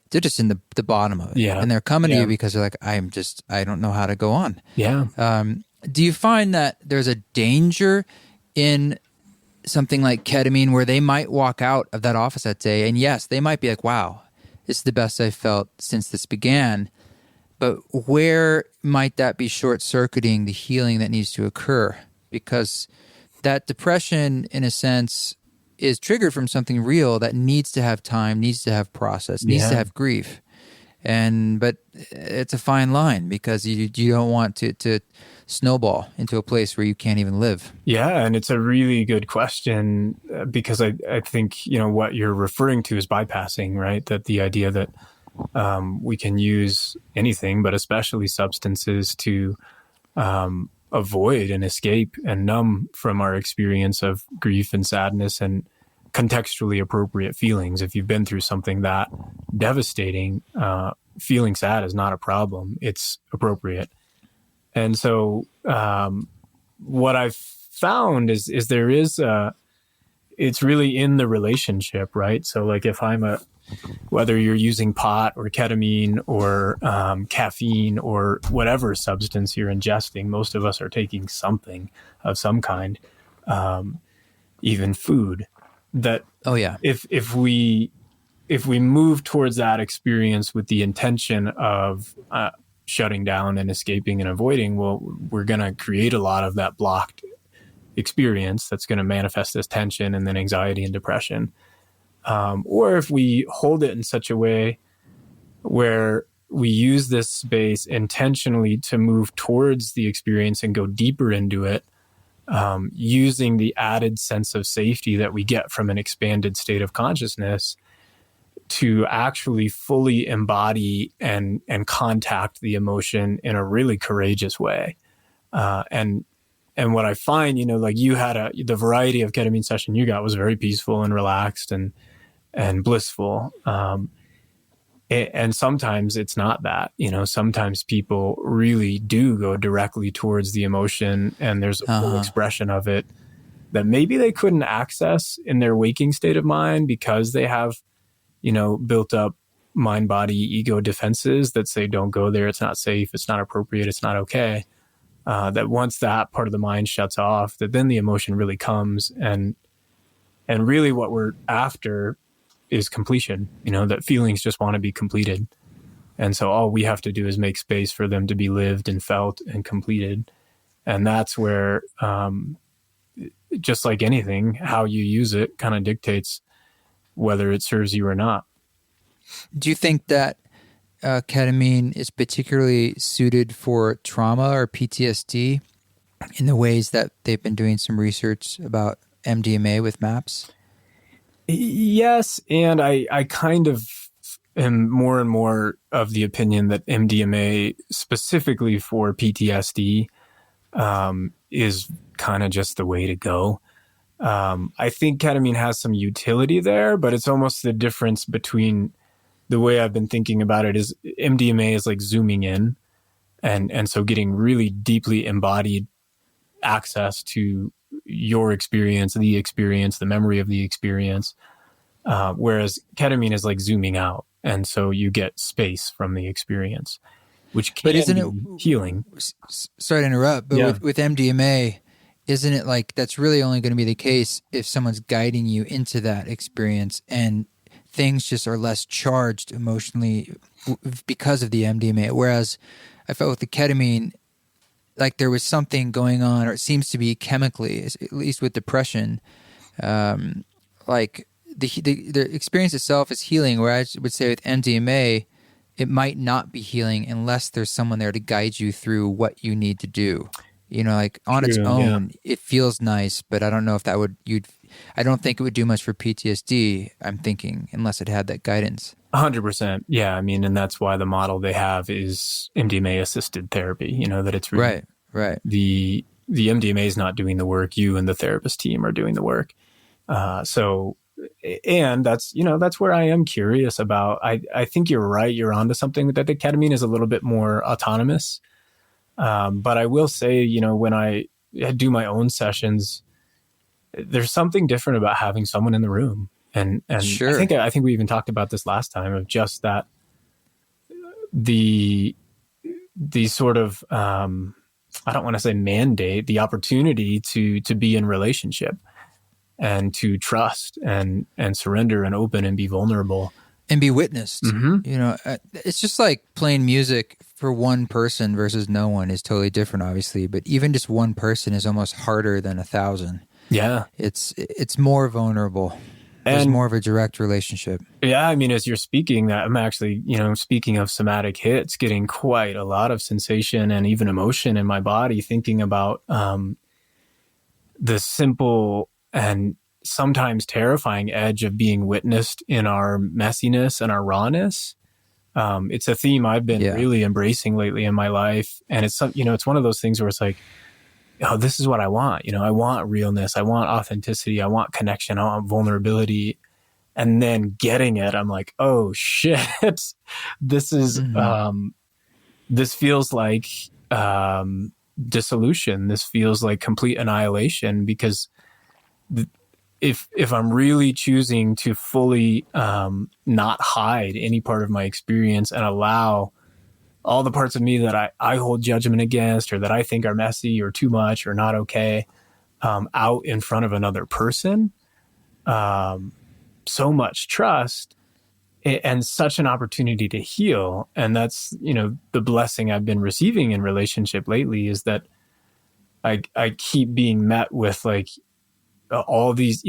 They're just in the bottom of it. Yeah. And they're coming to you because they're like, I don't know how to go on. Yeah. Do you find that there's a danger in something like ketamine where they might walk out of that office that day and yes, they might be like, wow, this is the best I've felt since this began. But where might that be short-circuiting the healing that needs to occur? Because that depression, in a sense, is triggered from something real that needs to have time, needs to have process, needs to have grief. But it's a fine line because you don't want to snowball into a place where you can't even live. Yeah, and it's a really good question because I think, what you're referring to is bypassing, right? That the idea that we can use anything, but especially substances to avoid and escape and numb from our experience of grief and sadness and contextually appropriate feelings. If you've been through something that devastating, feeling sad is not a problem. It's appropriate. And so what I've found is there is it's really in the relationship, right? So like if whether you're using pot or ketamine or caffeine or whatever substance you're ingesting, most of us are taking something of some kind, even food. That if we move towards that experience with the intention of shutting down and escaping and avoiding, well, we're going to create a lot of that blocked experience that's going to manifest as tension and then anxiety and depression. Or if we hold it in such a way where we use this space intentionally to move towards the experience and go deeper into it, using the added sense of safety that we get from an expanded state of consciousness to actually fully embody and contact the emotion in a really courageous way. And what I find, like you had the variety of ketamine session you got was very peaceful and relaxed and blissful. And sometimes it's not that, sometimes people really do go directly towards the emotion and there's a full expression of it that maybe they couldn't access in their waking state of mind because they have, built up mind, body, ego defenses that say, don't go there. It's not safe. It's not appropriate. It's not okay. That once that part of the mind shuts off, that then the emotion really comes and really what we're after is completion, that feelings just want to be completed. And so all we have to do is make space for them to be lived and felt and completed. And that's where, just like anything, how you use it kind of dictates whether it serves you or not. Do you think that ketamine is particularly suited for trauma or PTSD in the ways that they've been doing some research about MDMA with MAPS? Yes, and I kind of am more and more of the opinion that MDMA specifically for PTSD is kind of just the way to go. I think ketamine has some utility there, but it's almost the difference between the way I've been thinking about it is MDMA is like zooming in and so getting really deeply embodied access to your experience, the memory of the experience. Whereas ketamine is like zooming out. And so you get space from the experience, which can be healing. Sorry to interrupt, but with MDMA, isn't it like that's really only going to be the case if someone's guiding you into that experience and things just are less charged emotionally because of the MDMA? Whereas I felt with the ketamine, like there was something going on, or it seems to be chemically, at least with depression, like the experience itself is healing, where I would say with MDMA, it might not be healing unless there's someone there to guide you through what you need to do. Like on its own, it feels nice, but I don't know if that I don't think it would do much for PTSD, I'm thinking, unless it had that guidance. 100%. Yeah. I mean, and that's why the model they have is MDMA assisted therapy, that it's really right. The MDMA is not doing the work. You and the therapist team are doing the work. So and that's, that's where I am curious about. I think you're right. You're onto something, that the ketamine is a little bit more autonomous. But I will say, when I do my own sessions, there's something different about having someone in the room. And Sure. I think we even talked about this last time, of just that, the sort of, I don't want to say mandate, the opportunity to be in relationship and to trust and surrender and open and be vulnerable and be witnessed. Mm-hmm. It's just like playing music for one person versus no one is totally different, obviously. But even just one person is almost harder than 1,000. Yeah. It's more vulnerable. There's more of a direct relationship. Yeah. I mean, as you're speaking that, I'm actually, speaking of somatic hits, getting quite a lot of sensation and even emotion in my body, thinking about the simple and sometimes terrifying edge of being witnessed in our messiness and our rawness. It's a theme I've been really embracing lately in my life. And it's it's one of those things where it's like, oh, this is what I want. I want realness. I want authenticity. I want connection. I want vulnerability. And then getting it, I'm like, oh shit, this is, this feels like, dissolution. This feels like complete annihilation, because if I'm really choosing to fully, not hide any part of my experience and allow all the parts of me that I hold judgment against, or that I think are messy or too much or not okay, out in front of another person, so much trust and such an opportunity to heal. And that's, the blessing I've been receiving in relationship lately, is that I keep being met with like all these,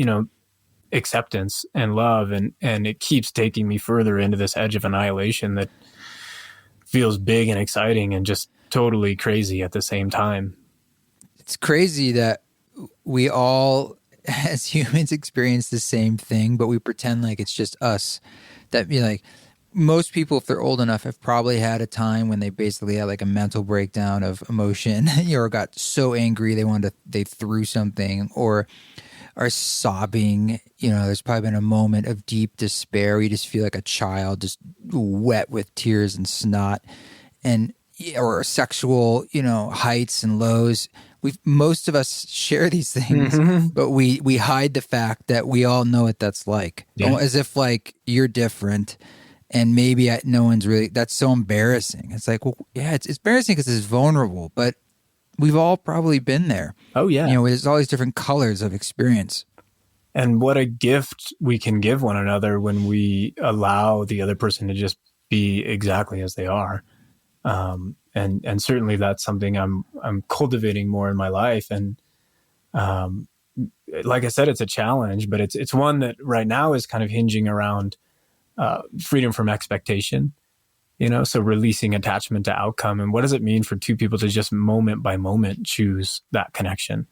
acceptance and love. And it keeps taking me further into this edge of annihilation that feels big and exciting and just totally crazy at the same time. It's crazy that we all, as humans, experience the same thing, but we pretend like it's just us. That like most people, if they're old enough, have probably had a time when they basically had like a mental breakdown of emotion, or got so angry they threw something, or are sobbing. There's probably been a moment of deep despair where you just feel like a child, just wet with tears and snot, or sexual, heights and lows. Most of us share these things, but we hide the fact that we all know what that's like, as if like you're different. And maybe no one's really, that's so embarrassing. It's like, well, yeah, it's embarrassing because it's vulnerable, but we've all probably been there. Oh, yeah. There's all these different colors of experience. And what a gift we can give one another when we allow the other person to just be exactly as they are. And certainly that's something I'm cultivating more in my life. And like I said, it's a challenge, but it's one that right now is kind of hinging around freedom from expectation. So releasing attachment to outcome. And what does it mean for two people to just moment by moment choose that connection,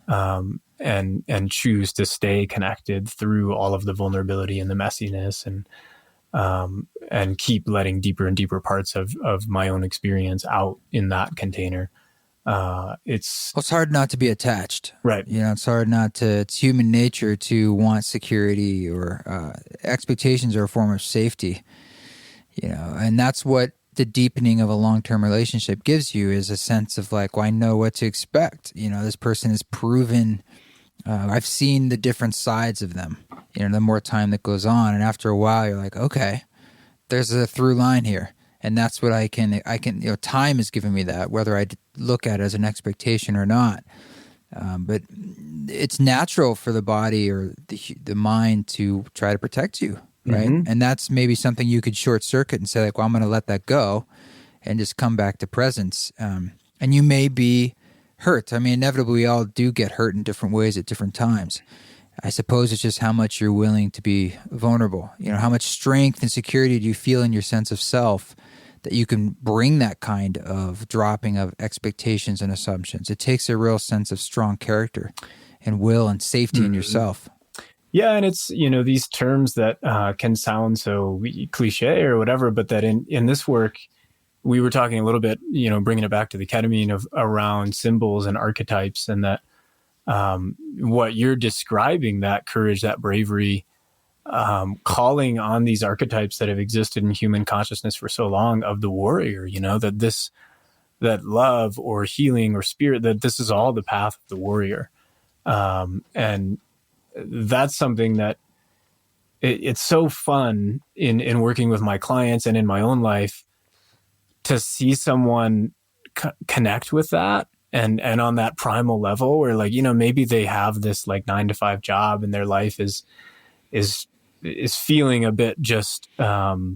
and choose to stay connected through all of the vulnerability and the messiness, and keep letting deeper and deeper parts of my own experience out in that container. It's hard not to be attached, right? It's hard not to. It's human nature to want security, or expectations are a form of safety. And that's what the deepening of a long-term relationship gives you, is a sense of like, well, I know what to expect. This person is proven. I've seen the different sides of them. The more time that goes on, and after a while, you're like, okay, there's a through line here, and that's what I can. Time has given me that, whether I look at it as an expectation or not. But it's natural for the body or the mind to try to protect you. Right. Mm-hmm. And that's maybe something you could short circuit and say like, well, I'm going to let that go and just come back to presence. And you may be hurt. I mean, inevitably we all do get hurt in different ways at different times. I suppose it's just how much you're willing to be vulnerable. How much strength and security do you feel in your sense of self that you can bring that kind of dropping of expectations and assumptions. It takes a real sense of strong character and will and safety in yourself. Yeah, and it's, these terms that can sound so cliche or whatever, but that in this work, we were talking a little bit, bringing it back to the ketamine around symbols and archetypes, and that what you're describing, that courage, that bravery, calling on these archetypes that have existed in human consciousness for so long of the warrior, that love or healing or spirit, that this is all the path of the warrior. And that's something that it's so fun in working with my clients and in my own life to see someone connect with that. And on that primal level where maybe they have this 9-to-5 job and their life is feeling a bit just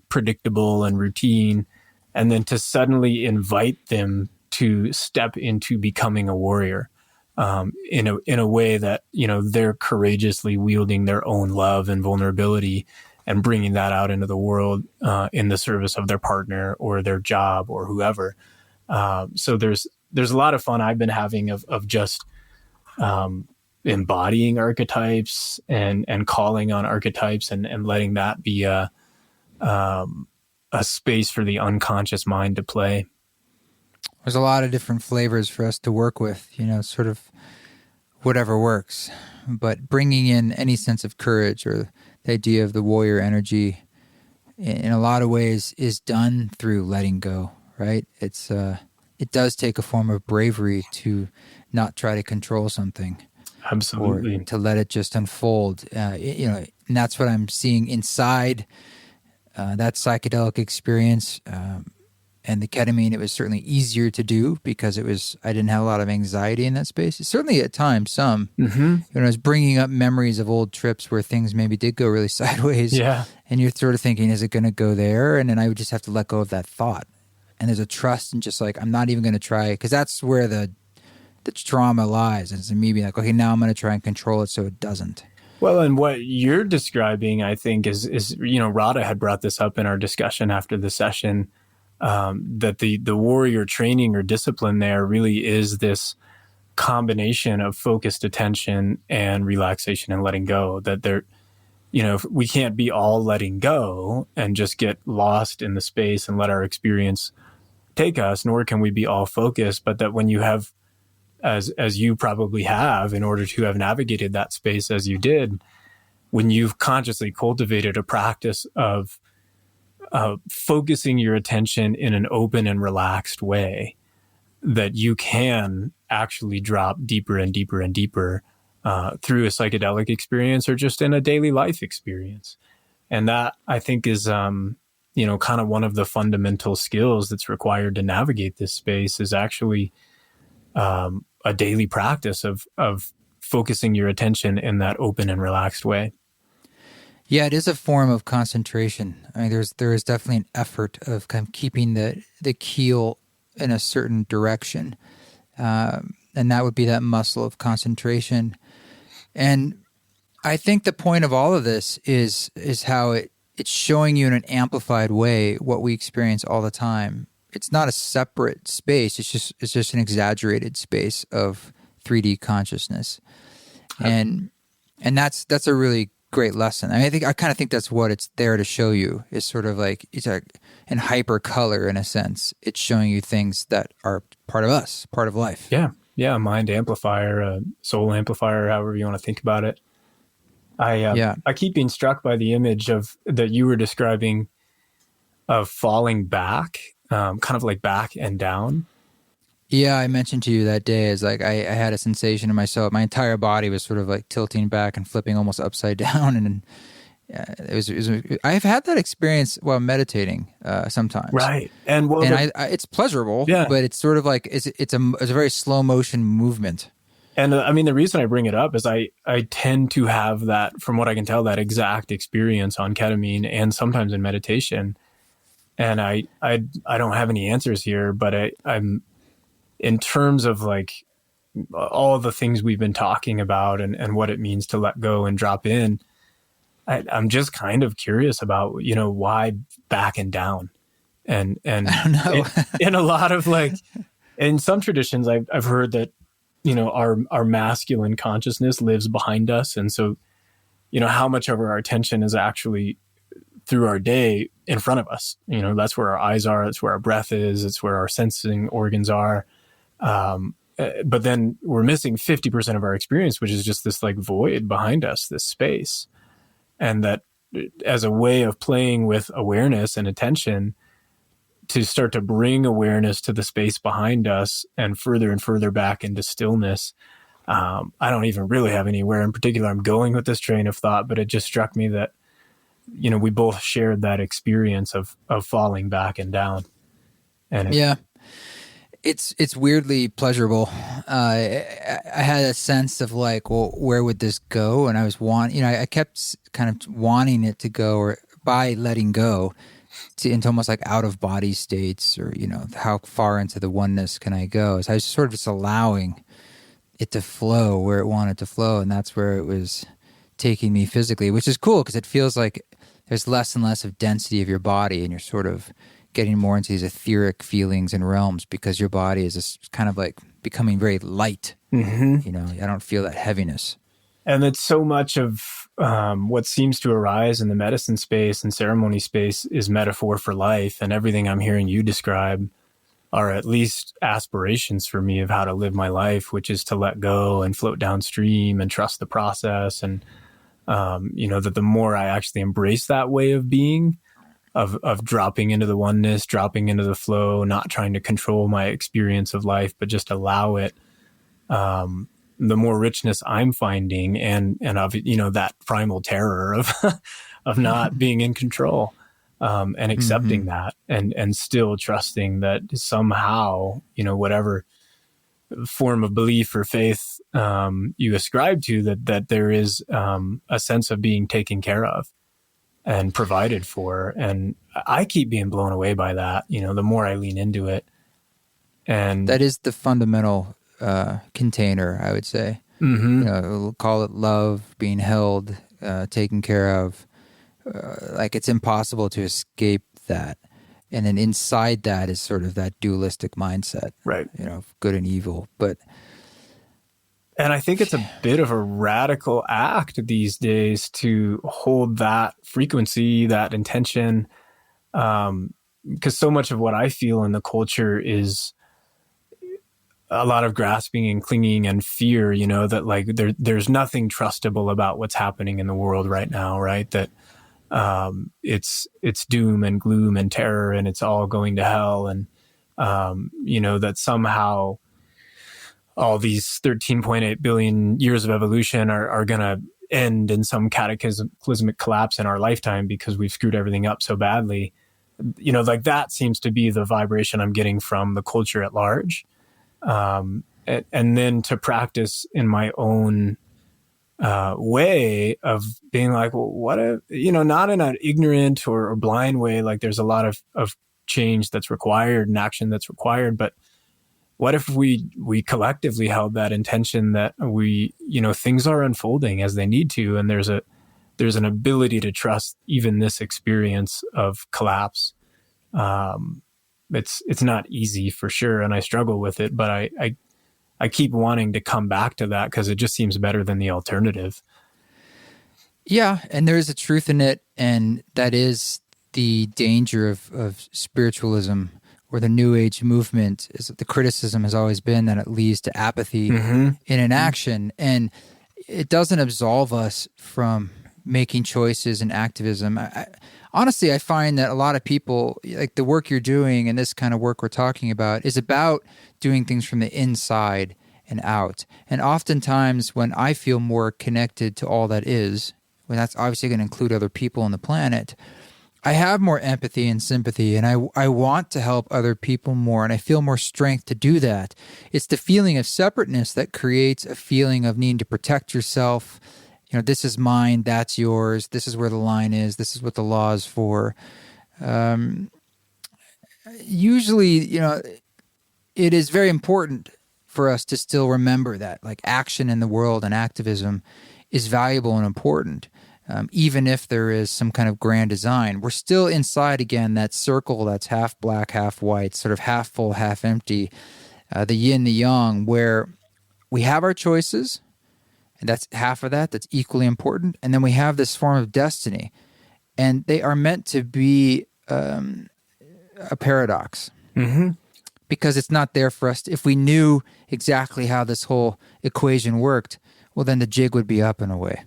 predictable and routine. And then to suddenly invite them to step into becoming a warrior in a way that, they're courageously wielding their own love and vulnerability and bringing that out into the world in the service of their partner or their job or whoever. So there's a lot of fun I've been having of just embodying archetypes and calling on archetypes and letting that be a space for the unconscious mind to play. There's a lot of different flavors for us to work with, sort of whatever works. But bringing in any sense of courage or the idea of the warrior energy in a lot of ways is done through letting go, right? It does take a form of bravery to not try to control something. Absolutely. Or to let it just unfold. And that's what I'm seeing inside that psychedelic experience. And the ketamine, it was certainly easier to do because I didn't have a lot of anxiety in that space. Certainly at times, some. Mm-hmm. I was bringing up memories of old trips where things maybe did go really sideways. Yeah. And you're sort of thinking, is it going to go there? And then I would just have to let go of that thought. And there's a trust in just I'm not even going to try, because that's where the trauma lies. It's me being okay, now I'm going to try and control it so it doesn't. Well, and what you're describing, I think, is Radha had brought this up in our discussion after the session, that the warrior training or discipline there really is this combination of focused attention and relaxation and letting go. That we can't be all letting go and just get lost in the space and let our experience take us, nor can we be all focused, but that when you have, as you probably have, in order to have navigated that space as you did, when you've consciously cultivated a practice of focusing your attention in an open and relaxed way, that you can actually drop deeper and deeper and deeper through a psychedelic experience or just in a daily life experience. And that, I think, is kind of one of the fundamental skills that's required to navigate this space, is actually a daily practice of focusing your attention in that open and relaxed way. Yeah, it is a form of concentration. I mean, there is definitely an effort of kind of keeping the keel in a certain direction, and that would be that muscle of concentration. And I think the point of all of this is how it's showing you in an amplified way what we experience all the time. It's not a separate space. It's just an exaggerated space of 3D consciousness, and that's a really great lesson. I mean, I kind of think that's what it's there to show you. Is sort of it's in hyper color in a sense. It's showing you things that are part of us, part of life. Yeah, a mind amplifier, a soul amplifier, however you want to think about it. I keep being struck by the image that you were describing of falling back, kind of like back and down. Yeah, I mentioned to you that day is I had a sensation in myself. My entire body was sort of tilting back and flipping almost upside down, and it was I've had that experience while meditating sometimes. Right, it's pleasurable. Yeah. But it's sort of it's a very slow motion movement. And I mean, the reason I bring it up is I tend to have that, from what I can tell, that exact experience on ketamine and sometimes in meditation. And I don't have any answers here, but I'm in terms of all the things we've been talking about and what it means to let go and drop in. I'm just kind of curious about, why back and down, and I don't know. in a lot of in some traditions, I've heard that, our masculine consciousness lives behind us. And so, how much of our attention is actually through our day in front of us. That's where our eyes are. That's where our breath is. It's where our sensing organs are. But then we're missing 50% of our experience, which is just this void behind us, this space. And that as a way of playing with awareness and attention to start to bring awareness to the space behind us and further back into stillness. I don't even really have anywhere in particular I'm going with this train of thought, but it just struck me that, we both shared that experience of falling back and down. And it's weirdly pleasurable. I had a sense of like, well, where would this go? And I was I kept kind of wanting it to go, or by letting go into almost like out of body states, or, how far into the oneness can I go? So I was sort of just allowing it to flow where it wanted to flow. And that's where it was taking me physically, which is cool because it feels like there's less and less of density of your body, and you're sort of getting more into these etheric feelings and realms because your body is just kind of like becoming very light. I don't feel that heaviness. And it's so much of what seems to arise in the medicine space and ceremony space is metaphor for life. And everything I'm hearing you describe are at least aspirations for me of how to live my life, which is to let go and float downstream and trust the process. And, that the more I actually embrace that way of being, of dropping into the oneness, dropping into the flow, not trying to control my experience of life, but just allow it, the more richness I'm finding, and of, that primal terror of, of not being in control, and accepting that, and still trusting that somehow, whatever form of belief or faith, you ascribe to, that there is, a sense of being taken care of and provided for. And I keep being blown away by that, the more I lean into it. And that is the fundamental container, I would say. We'll call it love, being held, taken care of. Like it's impossible to escape that. And then inside that is sort of that dualistic mindset, right? Good and evil. And I think it's a bit of a radical act these days to hold that frequency, that intention, because so much of what I feel in the culture is a lot of grasping and clinging and fear, that like there's nothing trustable about what's happening in the world right now, right? That it's doom and gloom and terror, and it's all going to hell. And, that somehow all these 13.8 billion years of evolution are going to end in some cataclysmic collapse in our lifetime because we've screwed everything up so badly. Like that seems to be the vibration I'm getting from the culture at large. And then to practice in my own way of being like, well, what if, not in an ignorant or blind way, like there's a lot of change that's required and action that's required, but what if we collectively held that intention that we, things are unfolding as they need to, and there's an ability to trust even this experience of collapse. It's not easy for sure, and I struggle with it, but I keep wanting to come back to that because it just seems better than the alternative. Yeah, and there is a truth in it, and that is the danger of spiritualism or the New Age movement. Is that the criticism has always been that it leads to apathy in inaction, and it doesn't absolve us from making choices and activism. Honestly, I find that a lot of people, like the work you're doing and this kind of work we're talking about, is about doing things from the inside and out. And oftentimes when I feel more connected to all that is, when that's obviously going to include other people on the planet, I have more empathy and sympathy, and I want to help other people more, and I feel more strength to do that. It's the feeling of separateness that creates a feeling of needing to protect yourself. This is mine, that's yours, this is where the line is, this is what the law is for. Usually, it is very important for us to still remember that, like, action in the world and activism is valuable and important. Even if there is some kind of grand design, we're still inside, again, that circle that's half black, half white, sort of half full, half empty, the yin, the yang, where we have our choices, and that's half of that's equally important, and then we have this form of destiny, and they are meant to be a paradox, because it's not there for us. If we knew exactly how this whole equation worked, well, then the jig would be up in a way.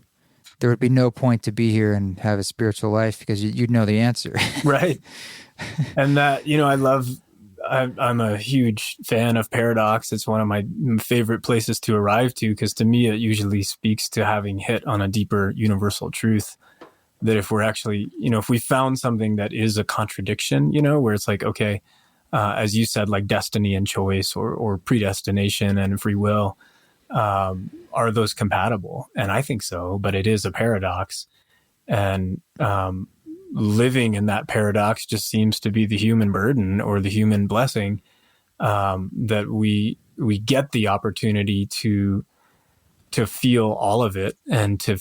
there would be no point to be here and have a spiritual life because you'd know the answer. Right. And that, I'm a huge fan of paradox. It's one of my favorite places to arrive to, because to me, it usually speaks to having hit on a deeper universal truth. That if we're actually, if we found something that is a contradiction, where it's like, okay, as you said, like destiny and choice or predestination and free will, are those compatible? And I think so, but it is a paradox. And living in that paradox just seems to be the human burden or the human blessing, that we get the opportunity to feel all of it and to,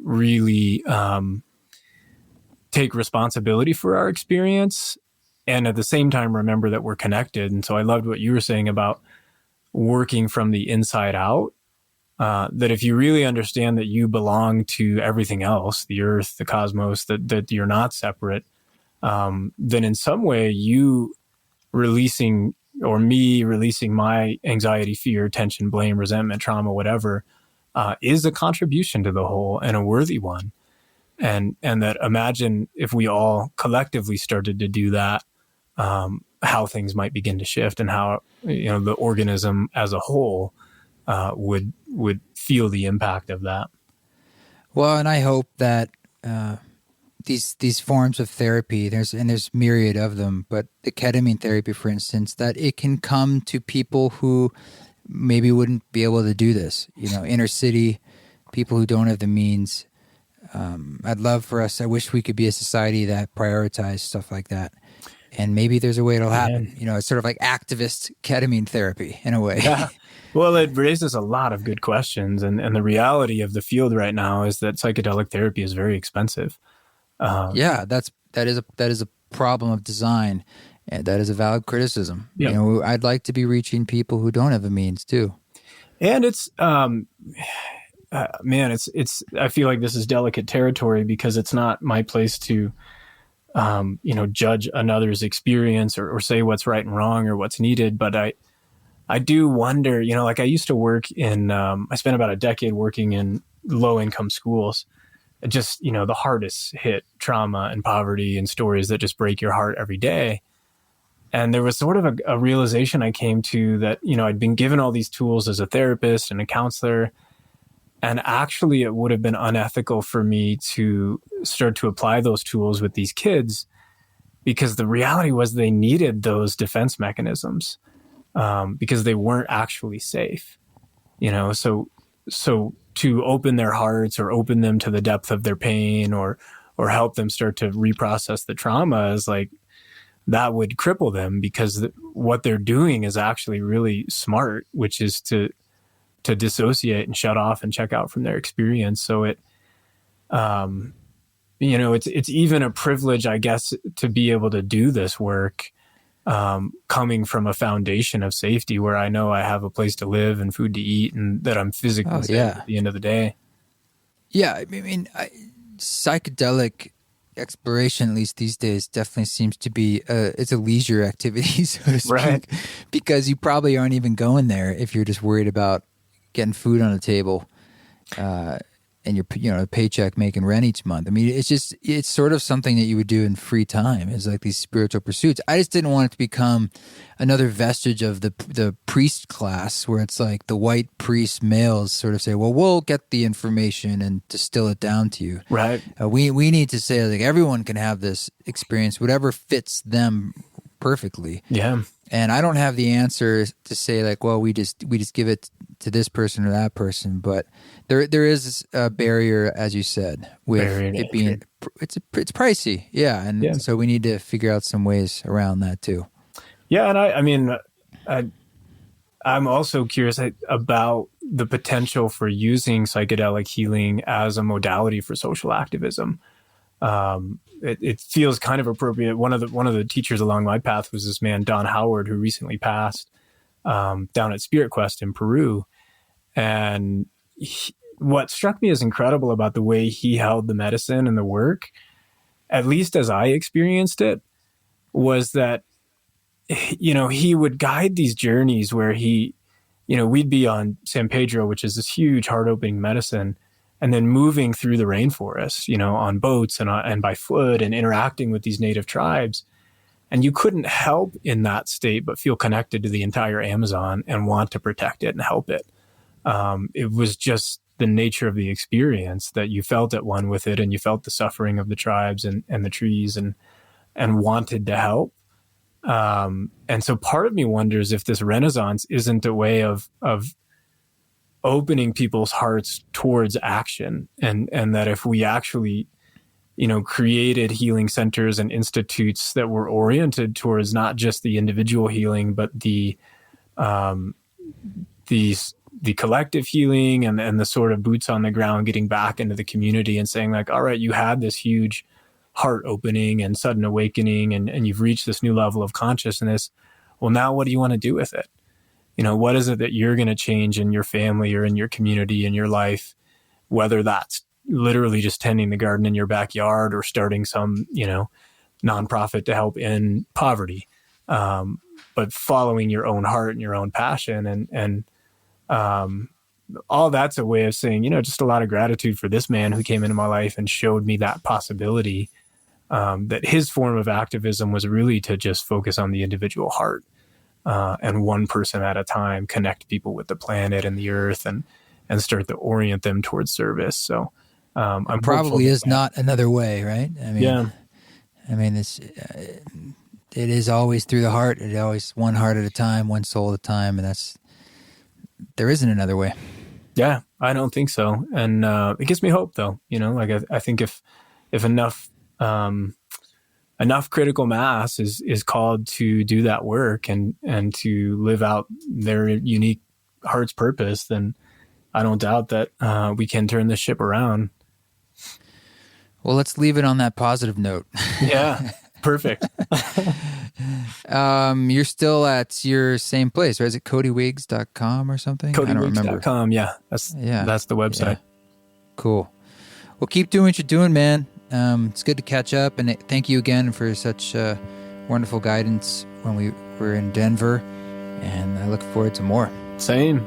really take responsibility for our experience, and at the same time remember that we're connected. And so I loved what you were saying about working from the inside out, that if you really understand that you belong to everything else, the earth, the cosmos, that you're not separate, then in some way you releasing, or me releasing my anxiety, fear, tension, blame, resentment, trauma, whatever, is a contribution to the whole, and a worthy one. And that, imagine if we all collectively started to do that, how things might begin to shift, and how, the organism as a whole would feel the impact of that. Well, and I hope that these forms of therapy, there's myriad of them, but the ketamine therapy, for instance, that it can come to people who maybe wouldn't be able to do this, inner city, people who don't have the means. I wish we could be a society that prioritized stuff like that. And maybe there's a way it'll happen. It's sort of like activist ketamine therapy in a way. Yeah. Well, it raises a lot of good questions. And the reality of the field right now is that psychedelic therapy is very expensive. That is a problem of design. And that is a valid criticism. Yeah. I'd like to be reaching people who don't have the means too. And it's, I feel like this is delicate territory, because it's not my place to, judge another's experience or say what's right and wrong or what's needed. But I do wonder, like I used to work in, I spent about a decade working in low income schools, just, the hardest hit trauma and poverty and stories that just break your heart every day. And there was sort of a realization I came to that, I'd been given all these tools as a therapist and a counselor, and actually it would have been unethical for me to start to apply those tools with these kids, because the reality was they needed those defense mechanisms, because they weren't actually safe, so to open their hearts or open them to the depth of their pain or help them start to reprocess the trauma is like, that would cripple them, because what they're doing is actually really smart, which is to dissociate and shut off and check out from their experience. So it, it's even a privilege, I guess, to be able to do this work, coming from a foundation of safety where I know I have a place to live and food to eat, and that I'm physically safe at the end of the day. Yeah. I mean, psychedelic exploration, at least these days, definitely seems to be it's a leisure activity, so to speak, right? Because you probably aren't even going there if you're just worried about getting food on the table, and your paycheck making rent each month. I mean, it's sort of something that you would do in free time. It's like these spiritual pursuits. I just didn't want it to become another vestige of the priest class, where it's like the white priest males sort of say, well, we'll get the information and distill it down to you. Right. We need to say, like, everyone can have this experience, whatever fits them perfectly. Yeah. And I don't have the answer to say, like, well, we just give it to this person or that person, but there is a barrier, as you said, with it being it's pricey, and so we need to figure out some ways around that too. Yeah, and I'm also curious about the potential for using psychedelic healing as a modality for social activism. It feels kind of appropriate. One of the teachers along my path was this man, Don Howard, who recently passed, down at Spirit Quest in Peru. And what struck me as incredible about the way he held the medicine and the work, at least as I experienced it, was that, he would guide these journeys where we'd be on San Pedro, which is this huge heart-opening medicine. and then moving through the rainforest, on boats and by foot and interacting with these native tribes. And you couldn't help in that state but feel connected to the entire Amazon and want to protect it and help it. It was just the nature of the experience that you felt at one with it, and you felt the suffering of the tribes and the trees and wanted to help. And so part of me wonders if this Renaissance isn't a way of opening people's hearts towards action, and that if we actually, created healing centers and institutes that were oriented towards not just the individual healing, but the collective healing and the sort of boots on the ground, getting back into the community and saying like, all right, you had this huge heart opening and sudden awakening, and you've reached this new level of consciousness. Well, now what do you want to do with it? What is it that you're going to change in your family or in your community, in your life, whether that's literally just tending the garden in your backyard or starting some, nonprofit to help end poverty. But following your own heart and your own passion and all that's a way of saying, just a lot of gratitude for this man who came into my life and showed me that possibility, that his form of activism was really to just focus on the individual heart, and one person at a time, connect people with the planet and the earth and start to orient them towards service. So, I'm probably is not another way, right? Yeah. It is always through the heart. It always one heart at a time, one soul at a time. And there isn't another way. Yeah, I don't think so. And, it gives me hope though, I think if enough critical mass is called to do that work and to live out their unique heart's purpose, then I don't doubt that, we can turn this ship around. Well, let's leave it on that positive note. Yeah, perfect. You're still at your same place, right? Is it CodyWiggs.com or something? CodyWiggs.com, yeah. That's the website. Yeah. Cool. Well, keep doing what you're doing, man. It's good to catch up, and thank you again for such wonderful guidance when we were in Denver, and I look forward to more. Same.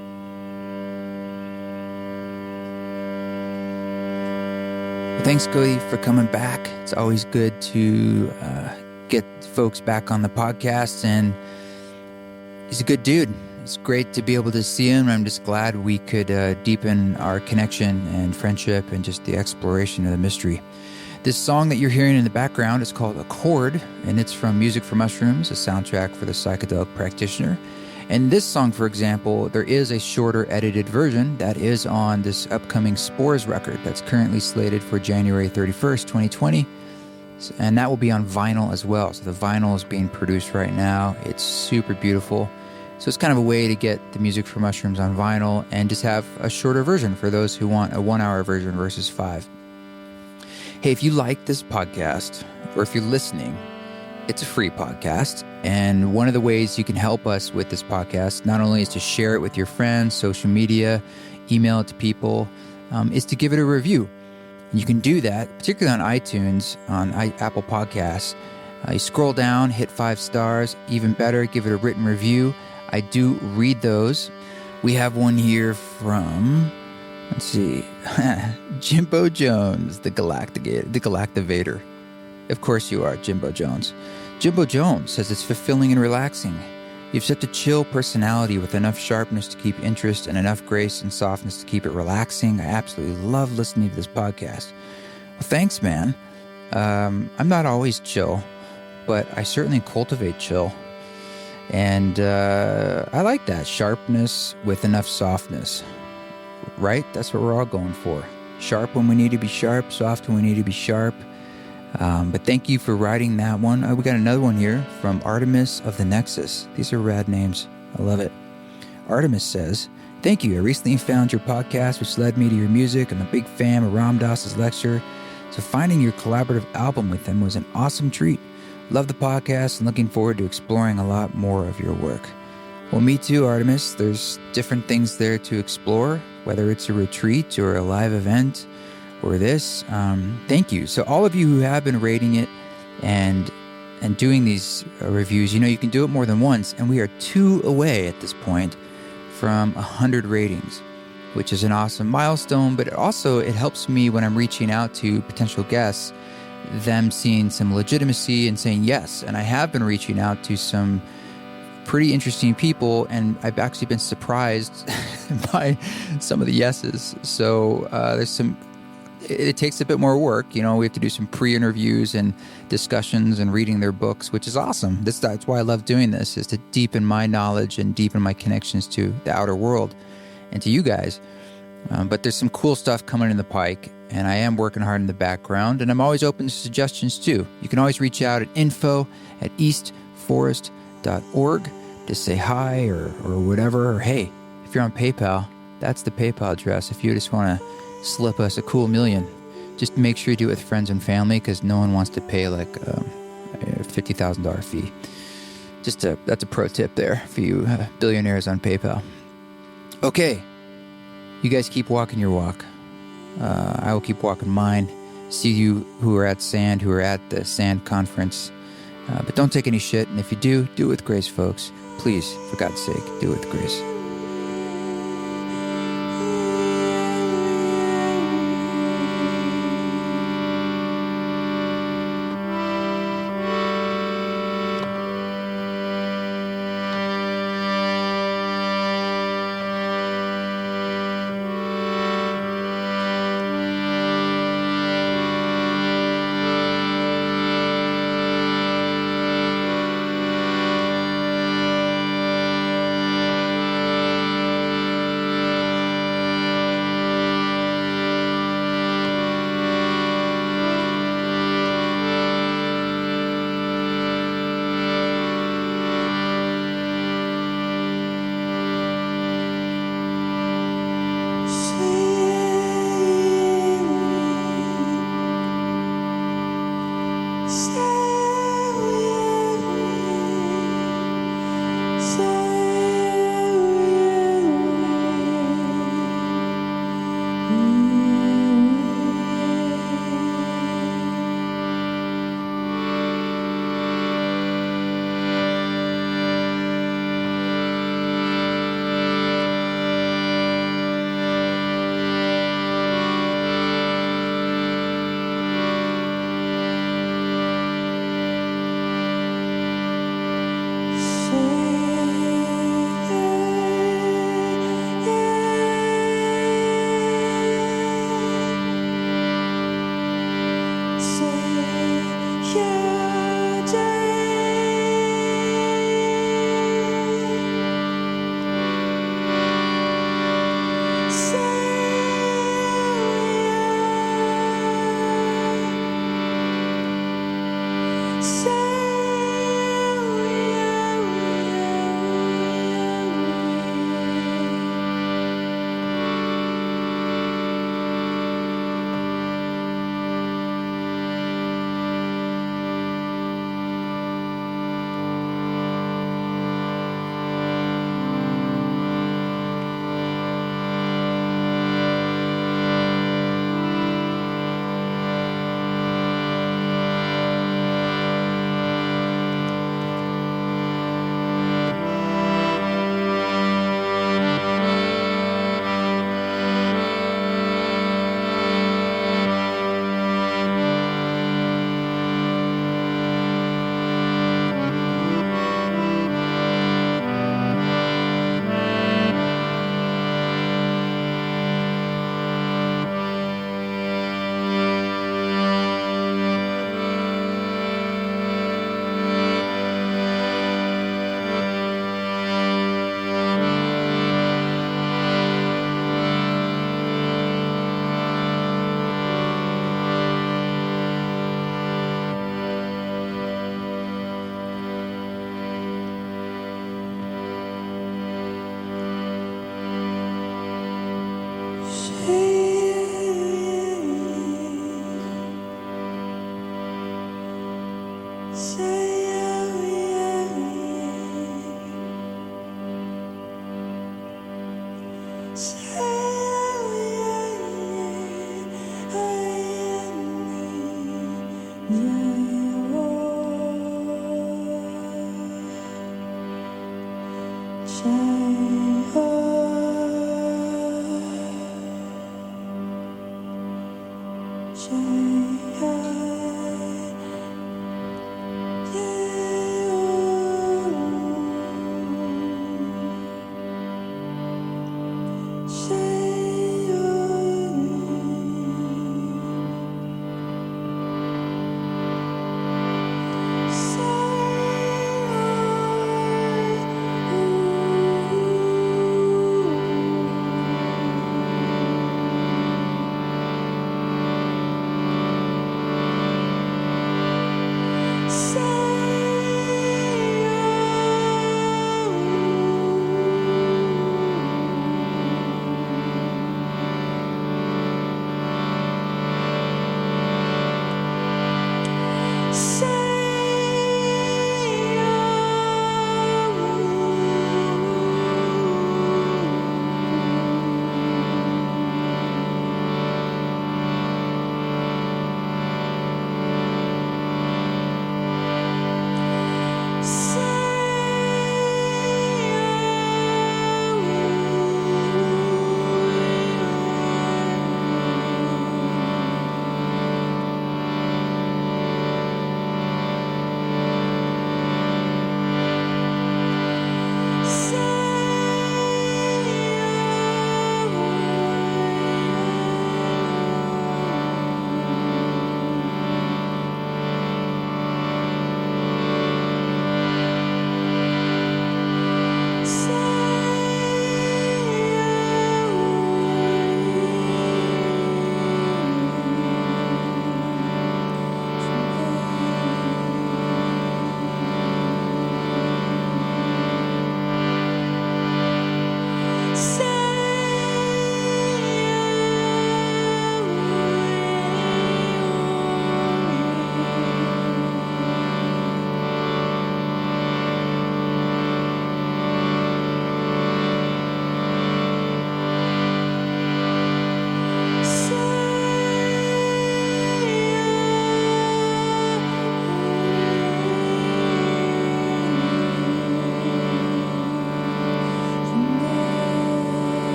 Thanks, Cody, for coming back. It's always good to get folks back on the podcast, and he's a good dude. It's great to be able to see him. I'm just glad we could deepen our connection and friendship and just the exploration of the mystery. This song that you're hearing in the background is called Accord, and it's from Music for Mushrooms, a soundtrack for the psychedelic practitioner. And this song, for example, there is a shorter edited version that is on this upcoming Spores record that's currently slated for January 31st, 2020. And that will be on vinyl as well. So the vinyl is being produced right now. It's super beautiful. So it's kind of a way to get the Music for Mushrooms on vinyl and just have a shorter version for those who want a 1-hour version versus 5. Hey, if you like this podcast, or if you're listening, it's a free podcast. And one of the ways you can help us with this podcast, not only is to share it with your friends, social media, email it to people, is to give it a review. And you can do that, particularly on iTunes, on Apple Podcasts. You scroll down, hit 5 stars. Even better, give it a written review. I do read those. We have one here from, let's see, Jimbo Jones, the Galactivator. Of course you are, Jimbo Jones. Jimbo Jones says it's fulfilling and relaxing. You've such a chill personality with enough sharpness to keep interest and enough grace and softness to keep it relaxing. I absolutely love listening to this podcast. Well, thanks, man. I'm not always chill, but I certainly cultivate chill. And I like that, sharpness with enough softness, right? That's what we're all going for. Sharp when we need to be sharp, soft when we need to be sharp. But thank you for writing that one. We got another one here from Artemis of the Nexus. These are rad names. I love it. Artemis says, thank you. I recently found your podcast, which led me to your music. I'm a big fan of Ram Dass's lecture. So finding your collaborative album with him was an awesome treat. Love the podcast and looking forward to exploring a lot more of your work. Well, me too, Artemis. There's different things there to explore, whether it's a retreat or a live event or this. Thank you. So all of you who have been rating it and doing these reviews, you can do it more than once. And we are 2 away at this point from 100 ratings. which is an awesome milestone, but it helps me when I'm reaching out to potential guests, them seeing some legitimacy and saying yes. And I have been reaching out to some pretty interesting people, and I've actually been surprised by some of the yeses. So it takes a bit more work. We have to do some pre-interviews and discussions and reading their books, which is awesome. That's why I love doing this, is to deepen my knowledge and deepen my connections to the outer world and to you guys. But there's some cool stuff coming in the pike, and I am working hard in the background, and I'm always open to suggestions too. You can always reach out at info@eastforest.org to say hi or whatever. Or hey, if you're on PayPal, that's the PayPal address. If you just want to slip us a cool million, just make sure you do it with friends and family, because no one wants to pay like a $50,000 fee. That's a pro tip there for you billionaires on PayPal. Okay, you guys keep walking your walk. I will keep walking mine. See you who are at the SAND conference. But don't take any shit, and if you do it with grace, folks. Please, for God's sake, do it with grace.